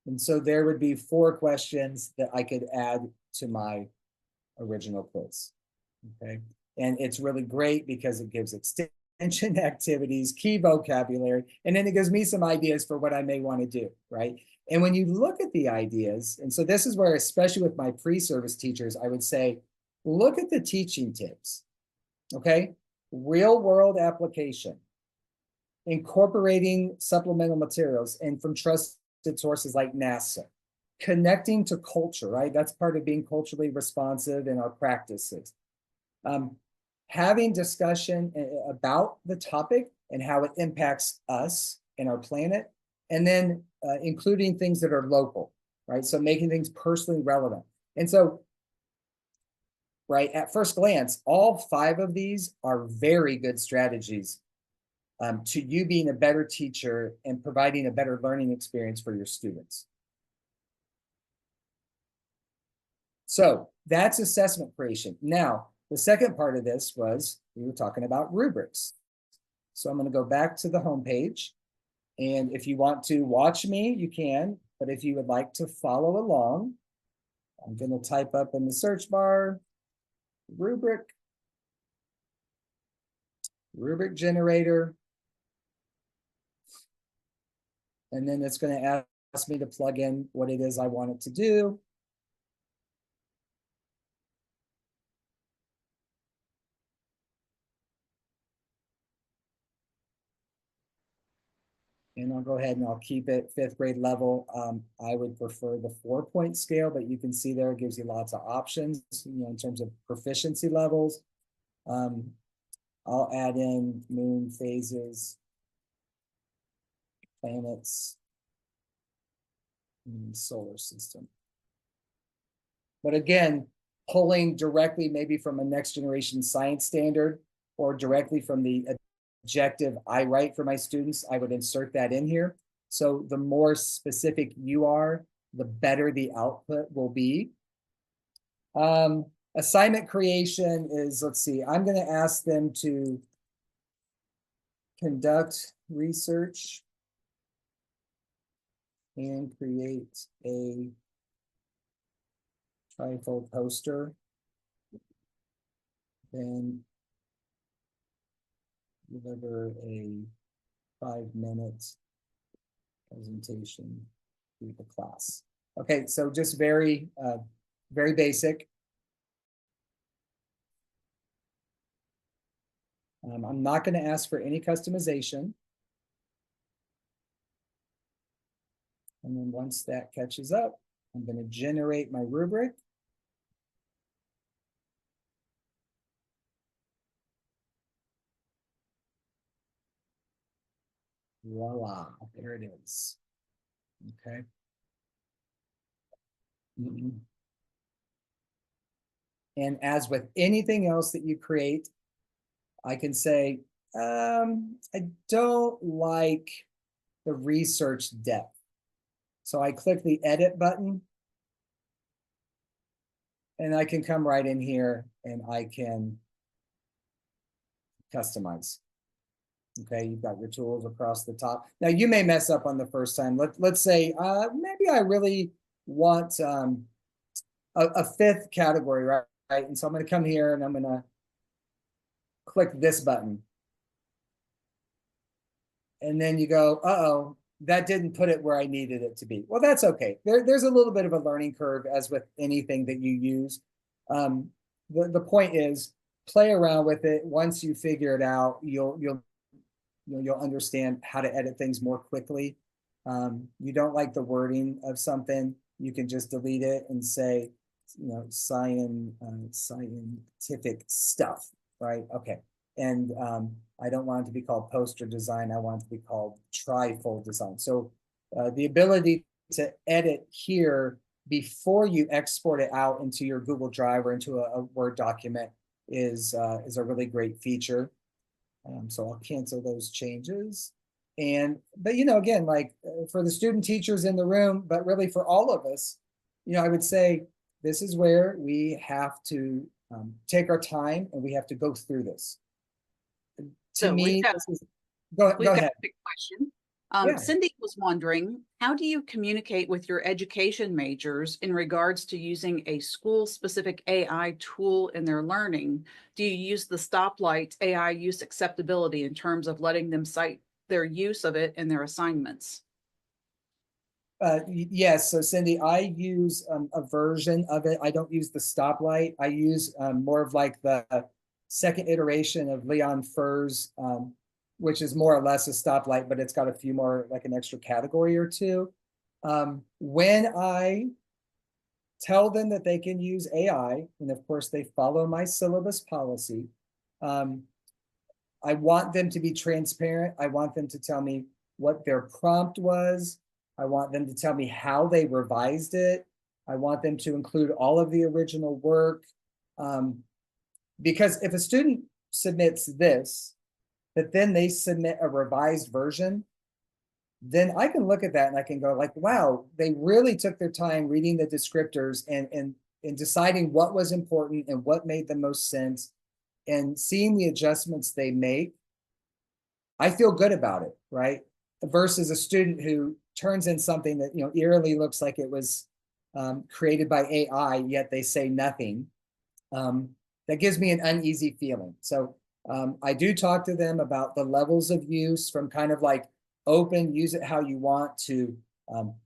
And so there would be 4 questions that I could add to my original quiz, okay? And it's really great because it gives extension activities, key vocabulary, and then it gives me some ideas for what I may want to do, right? And when you look at the ideas, and so this is where, especially with my pre-service teachers, I would say, look at the teaching tips, okay? Real world application, incorporating supplemental materials and from trusted sources like NASA, connecting to culture, right? That's part of being culturally responsive in our practices. Having discussion about the topic and how it impacts us and our planet, and then including things that are local, right? So making things personally relevant. And so, right, at first glance, all 5 of these are very good strategies to you being a better teacher and providing a better learning experience for your students. So that's assessment creation. Now, the second part of this was we were talking about rubrics. So I'm going to go back to the home page. And if you want to watch me, you can. But if you would like to follow along, I'm going to type up in the search bar, rubric generator. And then it's going to ask me to plug in what it is I want it to do. And I'll go ahead and I'll keep it 5th grade level. I would prefer the 4-point scale, but you can see there it gives you lots of options, in terms of proficiency levels. I'll add in moon phases, planets, and solar system. But again, pulling directly maybe from a next generation science standard or directly from the objective I write for my students, I would insert that in here. So the more specific you are, the better the output will be. Assignment creation is, let's see, I'm going to ask them to conduct research and create a trifold poster. Then deliver a 5-minute presentation to the class. Okay, so just very basic. I'm not going to ask for any customization. And then once that catches up, I'm going to generate my rubric. Voila, there it is. Okay. And as with anything else that you create, I can say, I don't like the research depth. So I click the edit button and I can come right in here and I can customize. Okay, you've got your tools across the top. Now you may mess up on the first time. Let's say maybe I really want a 5th category, right? And so I'm going to come here and I'm going to click this button. And then you go, uh-oh, that didn't put it where I needed it to be. Well, that's okay. There's a little bit of a learning curve as with anything that you use. The point is play around with it. Once you figure it out, you'll understand how to edit things more quickly. You don't like the wording of something, you can just delete it and say, scientific stuff, right? Okay. And I don't want it to be called poster design. I want it to be called trifold design. So the ability to edit here before you export it out into your Google Drive or into a Word document is a really great feature. So I'll cancel those changes. But again, like for the student teachers in the room, but really for all of us, I would say this is where we have to take our time and we have to go through this. To me, go ahead. A big question. Yeah. Cindy was wondering, how do you communicate with your education majors in regards to using a school-specific AI tool in their learning? Do you use the stoplight AI use acceptability in terms of letting them cite their use of it in their assignments? Yes. So Cindy, I use a version of it. I don't use the stoplight. I use more of like the second iteration of Leon Furr's, which is more or less a stoplight, but it's got a few more, like an extra category or two. When I tell them that they can use AI, and of course they follow my syllabus policy, I want them to be transparent. I want them to tell me what their prompt was. I want them to tell me how they revised it. I want them to include all of the original work. Because if a student submits this, but then they submit a revised version, then I can look at that and I can go like, wow, they really took their time reading the descriptors and deciding what was important and what made the most sense and seeing the adjustments they make. I feel good about it, right? Versus a student who turns in something that, eerily looks like it was created by AI, yet they say nothing. That gives me an uneasy feeling. So I do talk to them about the levels of use, from kind of like open, use it how you want, to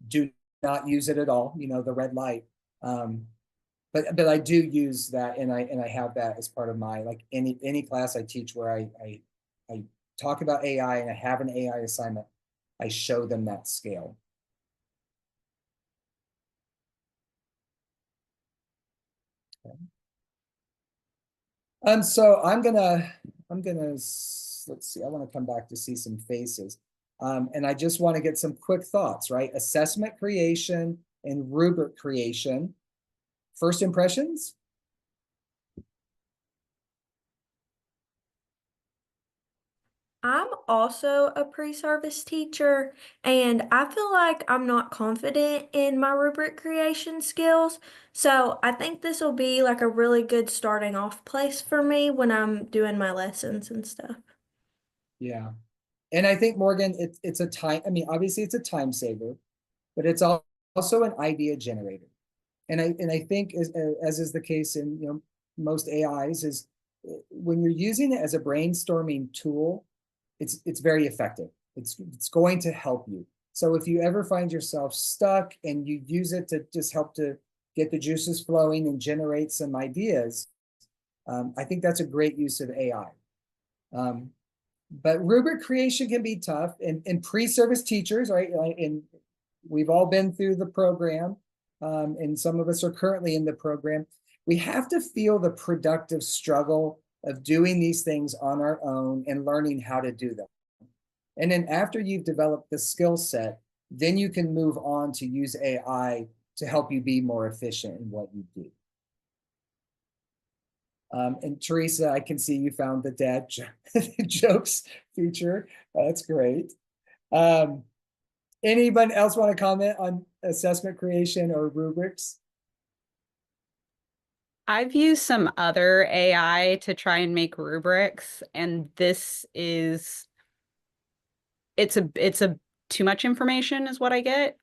do not use it at all, the red light. But I do use that, and I have that as part of my, like, any class I teach where I talk about AI and I have an AI assignment, I show them that scale. Okay. So I'm gonna, let's see, I want to come back to see some faces. And I just want to get some quick thoughts, right? Assessment creation and rubric creation. First impressions? I'm also a pre-service teacher, and I feel like I'm not confident in my rubric creation skills. So I think this will be like a really good starting off place for me when I'm doing my lessons and stuff. Yeah. And I think, Morgan, it's a time, obviously it's a time saver, but it's also an idea generator. And I think as is the case in most AIs, is when you're using it as a brainstorming tool, it's very effective. It's going to help you. So if you ever find yourself stuck and you use it to just help to get the juices flowing and generate some ideas, I think that's a great use of AI. But rubric creation can be tough, and pre-service teachers, right? And we've all been through the program, and some of us are currently in the program. We have to feel the productive struggle of doing these things on our own and learning how to do them. And then after you've developed the skill set, then you can move on to use AI to help you be more efficient in what you do. And Teresa, I can see you found the dad jokes feature. That's great. Anyone else want to comment on assessment creation or rubrics? I've used some other AI to try and make rubrics, and this is, it's a too much information is what I get.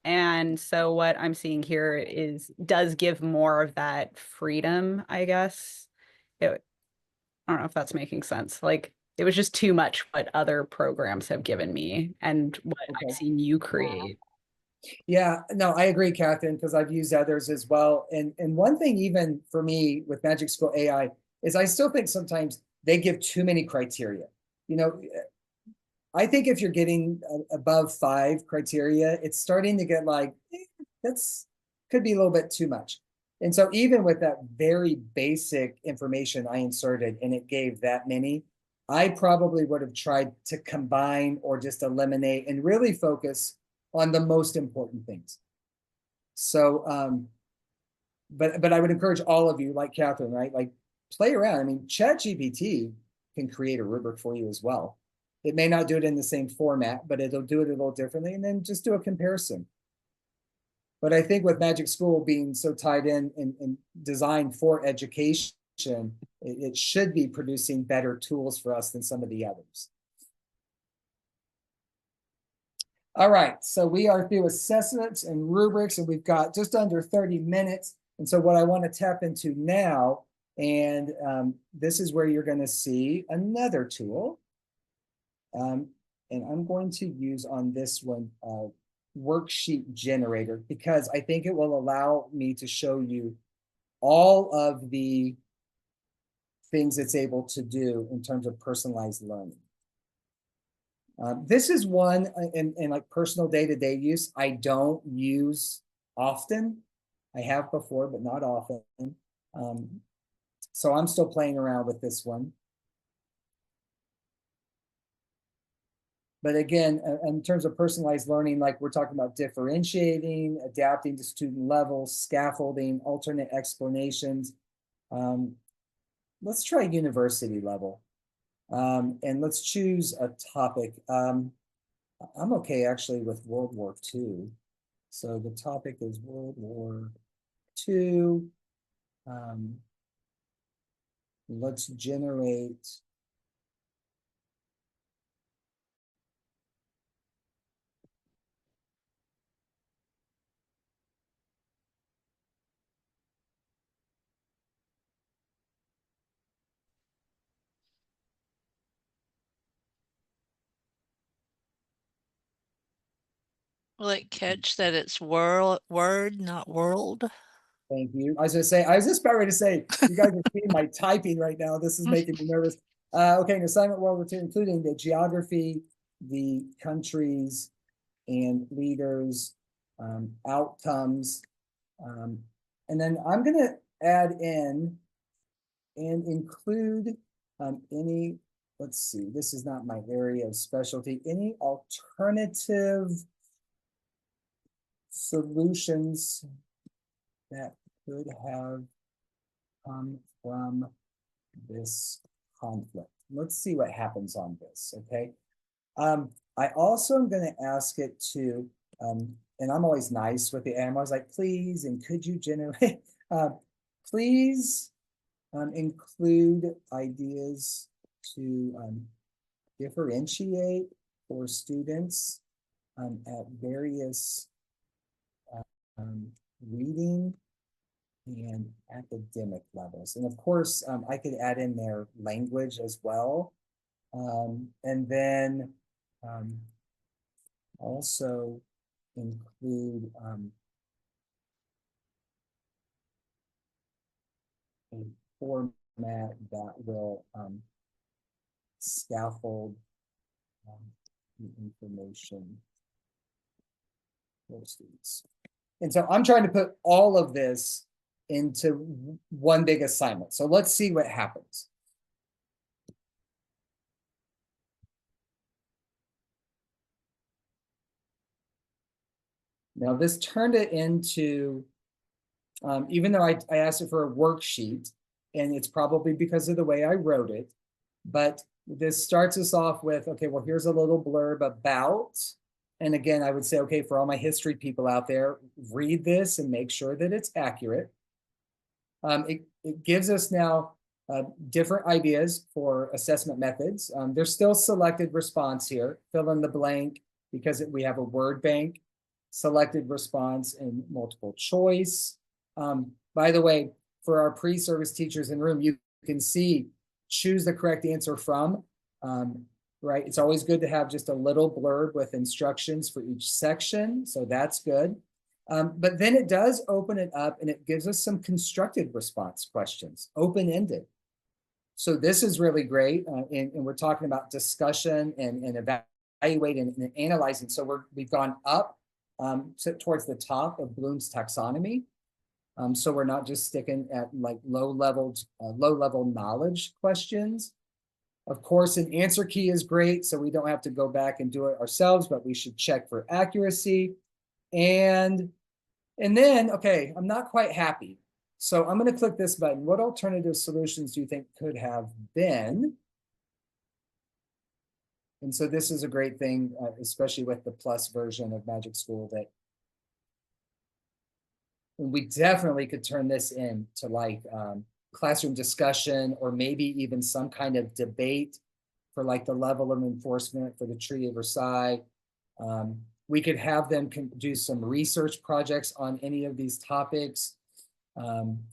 And so what I'm seeing here does give more of that freedom, I guess. I don't know if that's making sense. Like, it was just too much what other programs have given me and what I've seen you create. Yeah, no, I agree, Catherine, because I've used others as well. And one thing, even for me with MagicSchoolAI, is I still think sometimes they give too many criteria. I think if you're getting above 5 criteria, it's starting to get like, that's could be a little bit too much. And so even with that very basic information I inserted and it gave that many, I probably would have tried to combine or just eliminate and really focus on the most important things. So, but I would encourage all of you, like Catherine, right? Like play around. I mean, ChatGPT can create a rubric for you as well. It may not do it in the same format, but it'll do it a little differently, and then just do a comparison. But I think with Magic School being so tied in and designed for education, it should be producing better tools for us than some of the others. All right, so we are through assessments and rubrics, and we've got just under 30 minutes. And so what I want to tap into now, and this is where you're going to see another tool. And I'm going to use on this one worksheet generator, because I think it will allow me to show you all of the things it's able to do in terms of personalized learning. This is one in like personal day-to-day use I don't use often. I have before, but not often. So I'm still playing around with this one. But again, in terms of personalized learning, like we're talking about differentiating, adapting to student levels, scaffolding, alternate explanations. Let's try university level. And let's choose a topic. I'm okay actually with World War II. So the topic is World War II. Let's generate Will it catch that it's word, not world? Thank you. I was going to say, I was just about ready to say, you guys are seeing my typing right now. This is making me nervous. Okay, an assignment World War II, including the geography, the countries and leaders, outcomes. And then I'm going to add in and include any, let's see, this is not my area of specialty, any alternative solutions that could have come from this conflict. Let's see what happens on this, okay? I also am going to ask it to, and I'm always nice with the AI. I'm always like, please, and could you generate, please include ideas to differentiate for students at various reading and academic levels. And of course, I could add in their language as well. And then also include a format that will scaffold the information for students. And so I'm trying to put all of this into one big assignment. So let's see what happens. Now this turned it into, even though I asked it for a worksheet, and it's probably because of the way I wrote it, but this starts us off with, okay, well, here's a little blurb about, and again, I would say, okay, for all my history people out there, read this and make sure that it's accurate. It gives us now different ideas for assessment methods. There's still selected response here, fill in the blank, because we have a word bank, selected response and multiple choice. By the way, for our pre-service teachers in room, you can see, choose the correct answer from, right? It's always good to have just a little blurb with instructions for each section. So that's good. But then it does open it up and it gives us some constructed response questions, open-ended. So this is really great. And we're talking about discussion and evaluating and analyzing. So we've gone up towards the top of Bloom's taxonomy. So we're not just sticking at like low level knowledge questions. Of course, an answer key is great, so we don't have to go back and do it ourselves, but we should check for accuracy. And then, okay, I'm not quite happy. So I'm going to click this button. What alternative solutions do you think could have been? And so this is a great thing, especially with the plus version of Magic School, that we definitely could turn this into like classroom discussion, or maybe even some kind of debate for like the level of enforcement for the Treaty of Versailles. We could have them do some research projects on any of these topics.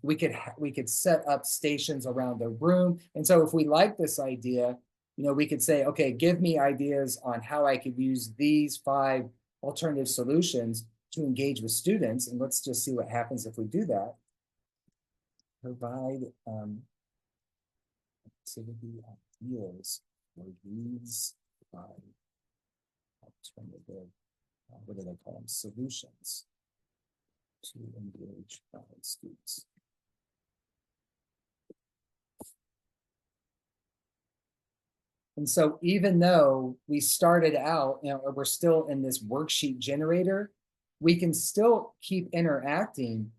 We could set up stations around the room. And so if we like this idea, we could say, okay, give me ideas on how I could use these 5 alternative solutions to engage with students. And let's just see what happens if we do that. Provide activity ideas for these 5 alternative, what do they call them? Solutions to engage students. And so even though we started out, we're still in this worksheet generator, we can still keep interacting.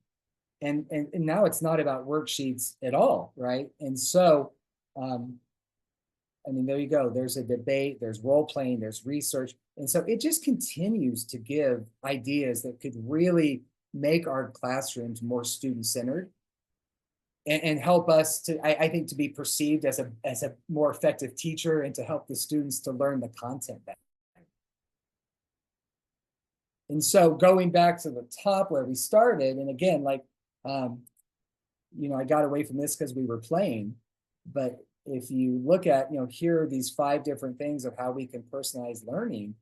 And now it's not about worksheets at all, right? And so, I mean, there you go. There's a debate, there's role playing, there's research. And so it just continues to give ideas that could really make our classrooms more student-centered and help us to, I think, to be perceived as a more effective teacher, and to help the students to learn the content better. And so going back to the top where we started, and again, like, I got away from this because we were playing, but if you look at, here are these 5 different things of how we can personalize learning,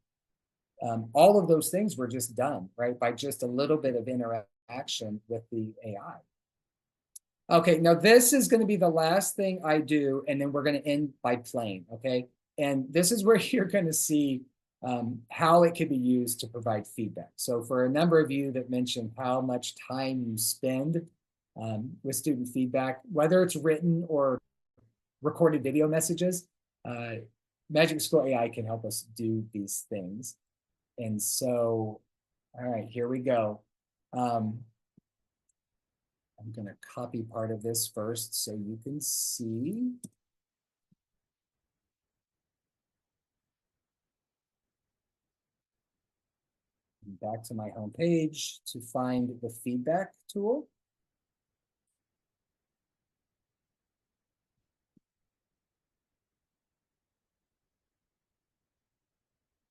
all of those things were just done, right, by just a little bit of interaction with the AI. Okay, now this is going to be the last thing I do, and then we're going to end by playing, okay? And this is where you're going to see how it can be used to provide feedback. So for a number of you that mentioned how much time you spend with student feedback, whether it's written or recorded video messages, Magic School AI can help us do these things. And so, all right, here we go. I'm going to copy part of this first so you can see. Back to my home page to find the feedback tool.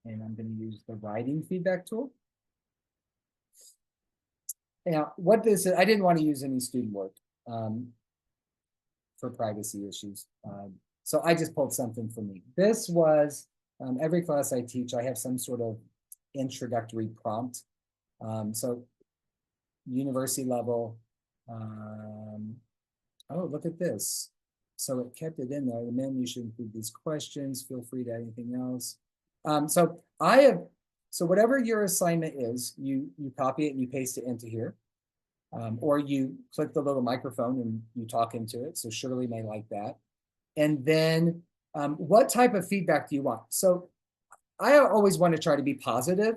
And I'm going to use the writing feedback tool. Now, what this is, I didn't want to use any student work for privacy issues. So I just pulled something for me. This was, every class I teach, I have some sort of introductory prompt. So university level, oh, look at this. So it kept it in there. The menu should include these questions. Feel free to add anything else. So whatever your assignment is, you copy it and you paste it into here. Or you click the little microphone and you talk into it. So Shirley may like that. And then what type of feedback do you want? So I always want to try to be positive,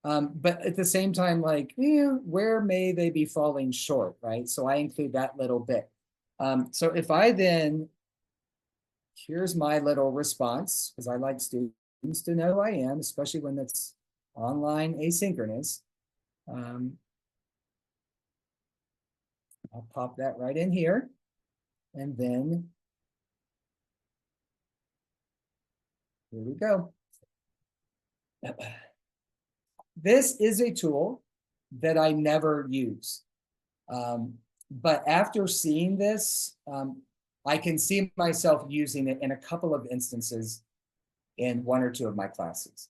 but at the same time, like, where may they be falling short, right? So I include that little bit. So if I then, here's my little response, because I like students to know who I am, especially when it's online asynchronous. I'll pop that right in here. And then here we go. This is a tool that I never use. But after seeing this, I can see myself using it in a couple of instances in 1 or 2 of my classes.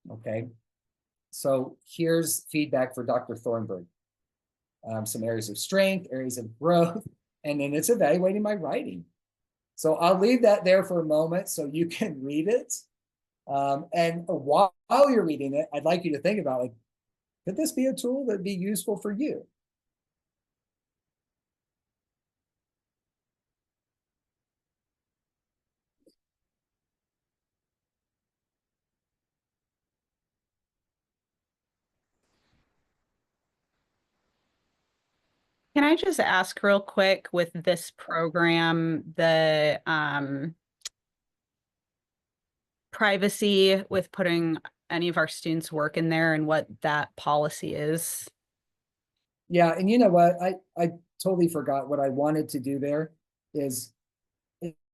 Okay. So here's feedback for Dr. Thornburgh. Some areas of strength, areas of growth, and then it's evaluating my writing. So I'll leave that there for a moment so you can read it. And while you're reading it, I'd like you to think about, like, could this be a tool that'd be useful for you? Can I just ask real quick with this program, the privacy with putting any of our students' work in there and what that policy is? Yeah, and you know what? I totally forgot what I wanted to do there is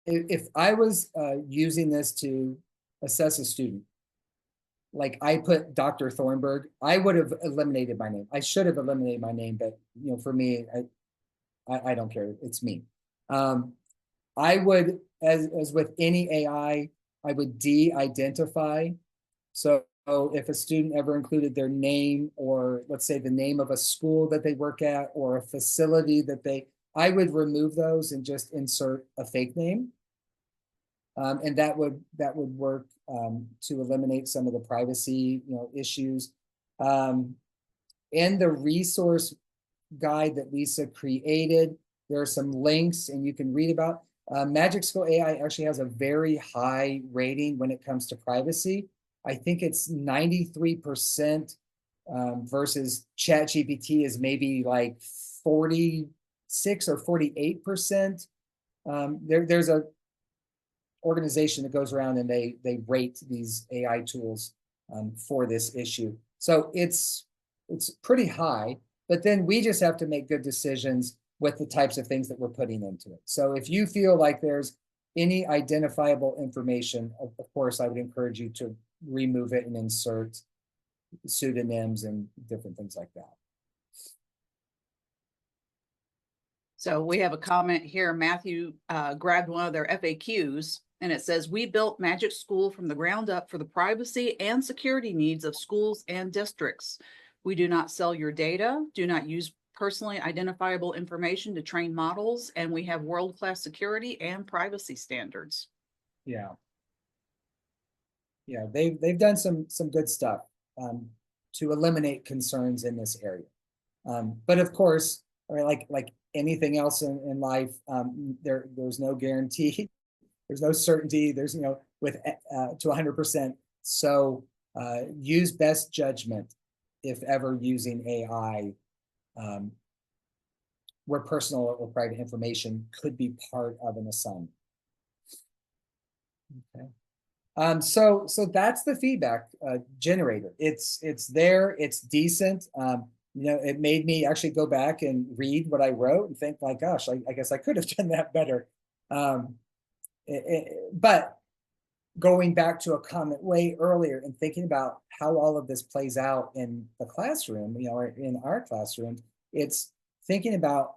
if I was using this to assess a student, like I put Dr. Thornburgh, I would have eliminated my name. I should have eliminated my name, but you know, for me, I don't care. It's me. I would, as with any AI, I would de-identify. So if a student ever included their name, or let's say the name of a school that they work at, or a facility that I would remove those and just insert a fake name. And that would work to eliminate some of the privacy, issues. In the resource guide that Lisa created, there are some links, and you can read about. MagicSchoolAI actually has a very high rating when it comes to privacy. I think it's 93% versus ChatGPT is maybe like 46 or 48%. There's a organization that goes around and they rate these AI tools for this issue. So it's pretty high, but then we just have to make good decisions with the types of things that we're putting into it. So if you feel like there's any identifiable information, of course, I would encourage you to remove it and insert pseudonyms and different things like that. So we have a comment here. Matthew grabbed one of their FAQs, and it says, we built Magic School from the ground up for the privacy and security needs of schools and districts. We do not sell your data, do not use personally identifiable information to train models, and we have world-class security and privacy standards. Yeah. Yeah, they've done some good stuff to eliminate concerns in this area. But of course, like anything else in life, there's no guarantee, there's no certainty, there's with to 100%. So use best judgment if ever using AI, where personal or private information could be part of an assignment. Okay. So that's the feedback generator. It's there, it's decent. It made me actually go back and read what I wrote and think like, gosh, I guess I could have done that better. But going back to a comment way earlier and thinking about how all of this plays out in the classroom, or in our classroom, it's thinking about,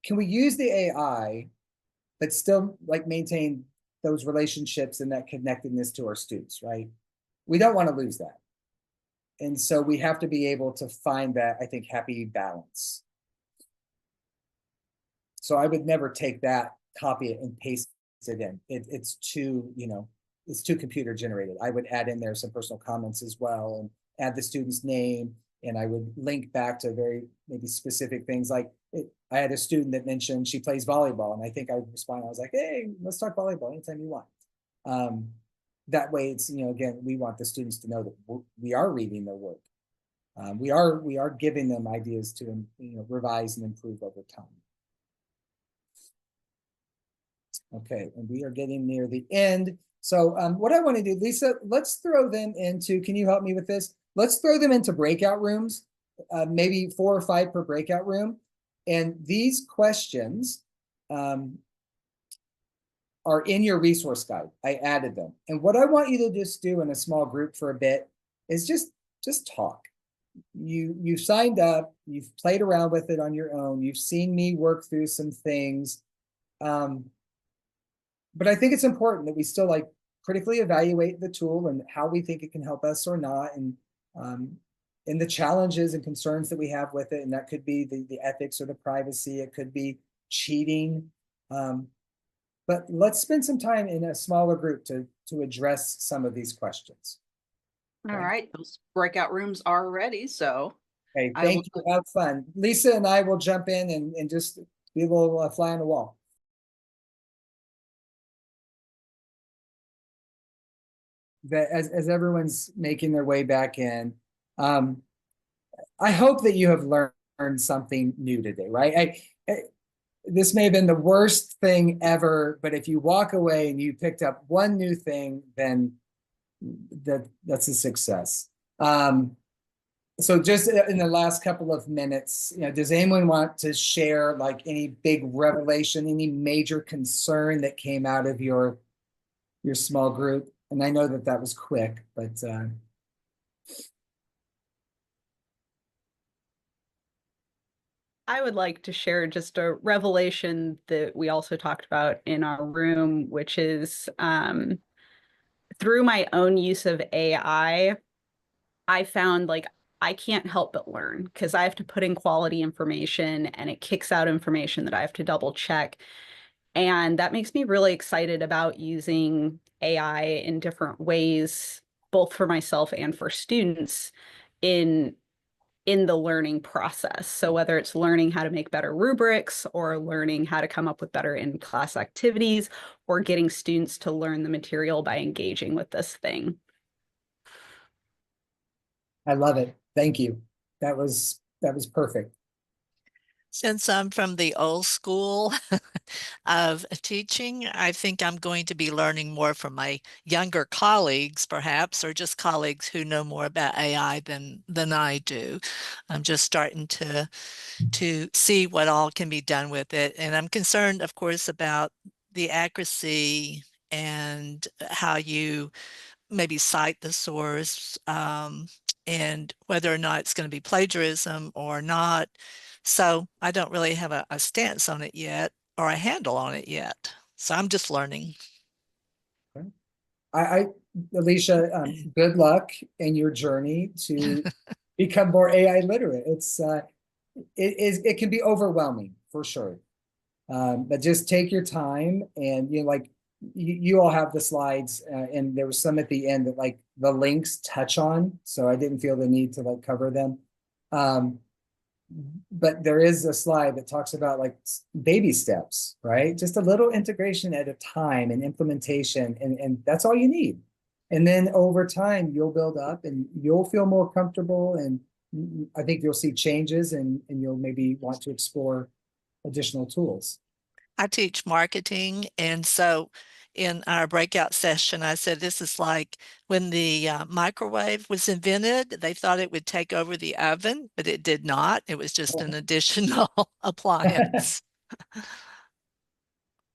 can we use the AI, but still like maintain those relationships and that connectedness to our students, right? We don't want to lose that. And so we have to be able to find that, I think, happy balance. So I would never take that, copy it, and paste it in. It's too, it's too computer generated. I would add in there some personal comments as well, and add the student's name, and I would link back to very maybe specific things. Like I had a student that mentioned she plays volleyball, and I think I responded, I was like, hey, let's talk volleyball anytime you want. That way it's, again, we want the students to know that we are reading their work. We are giving them ideas to, revise and improve over time. Okay, and we are getting near the end. So what I want to do, Lisa, let's throw them into, can you help me with this? Let's throw them into breakout rooms, maybe 4 or 5 per breakout room. And these questions are in your resource guide. I added them. And what I want you to just do in a small group for a bit is just talk. You've signed up, you've played around with it on your own, you've seen me work through some things. But I think it's important that we still critically evaluate the tool and how we think it can help us or not, and the challenges and concerns that we have with it. And that could be the ethics or the privacy, it could be cheating. But let's spend some time in a smaller group to address some of these questions. All right, those breakout rooms are ready, so. Okay, thank you, have fun. Lisa and I will jump in and just be a little fly on the wall. As everyone's making their way back in, I hope that you have learned learned something new today, right? This may have been the worst thing ever, but if you walk away and you picked up one new thing, then that's a success. So just in the last couple of minutes, does anyone want to share like any big revelation, any major concern that came out of your small group? And I know that was quick, but I would like to share just a revelation that we also talked about in our room, which is through my own use of AI, I found like I can't help but learn because I have to put in quality information and it kicks out information that I have to double check. And that makes me really excited about using AI in different ways, both for myself and for students in the learning process. So whether it's learning how to make better rubrics or learning how to come up with better in-class activities or getting students to learn the material by engaging with this thing. I love it. Thank you. That was perfect. Since I'm from the old school of teaching, I think I'm going to be learning more from my younger colleagues, perhaps, or just colleagues who know more about AI than I do. I'm just starting to see what all can be done with it. And I'm concerned, of course, about the accuracy and how you maybe cite the source, and whether or not it's going to be plagiarism or not. So I don't really have a stance on it yet or a handle on it yet. So I'm just learning. Alicia, good luck in your journey to become more AI literate. It can be overwhelming for sure. But just take your time, and you all have the slides, and there was some at the end that like the links touch on, so I didn't feel the need to like cover them. But there is a slide that talks about like baby steps, right? Just a little integration at a time and implementation, and that's all you need. And then over time, you'll build up and you'll feel more comfortable, and I think you'll see changes, and you'll maybe want to explore additional tools. I teach marketing, and so in our breakout session, I said, this is like when the microwave was invented, they thought it would take over the oven, but it did not. It was just an additional appliance.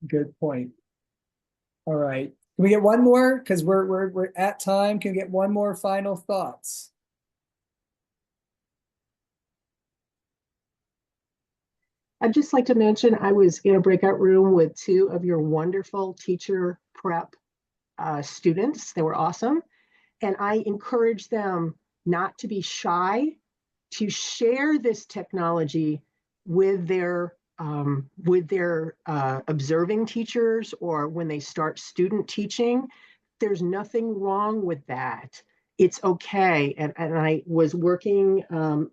Good point. All right. Can we get one more? Because we're at time. Can we get one more final thoughts? I'd just like to mention I was in a breakout room with two of your wonderful teacher prep students. They were awesome. And I encourage them not to be shy, to share this technology with their observing teachers, or when they start student teaching. There's nothing wrong with that. It's okay. And I was working on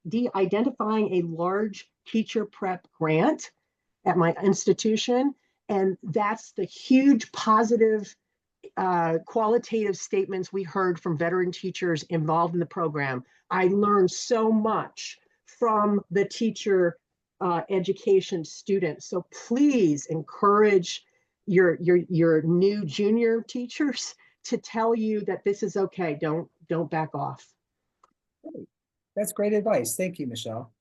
de-identifying a large teacher prep grant at my institution. And that's the huge positive qualitative statements we heard from veteran teachers involved in the program. I learned so much from the teacher education students. So please encourage your new junior teachers to tell you that this is okay. Don't back off. That's great advice. Thank you, Michelle.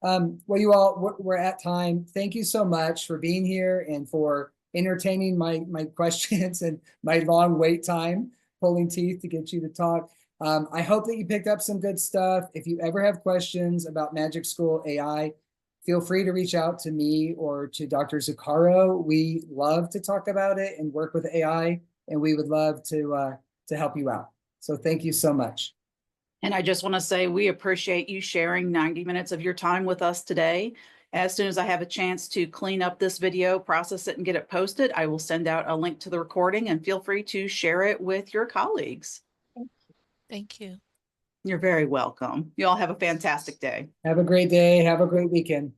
Well, you all, we're at time. Thank you so much for being here and for entertaining my questions and my long wait time, pulling teeth to get you to talk. I hope that you picked up some good stuff. If you ever have questions about Magic School AI, feel free to reach out to me or to Dr. Zuccaro. We love to talk about it and work with AI, and we would love to help you out. So thank you so much. And I just want to say we appreciate you sharing 90 minutes of your time with us today. As soon as I have a chance to clean up this video, process it, and get it posted, I will send out a link to the recording, and feel free to share it with your colleagues. Thank you. You're very welcome. You all have a fantastic day. Have a great day. Have a great weekend.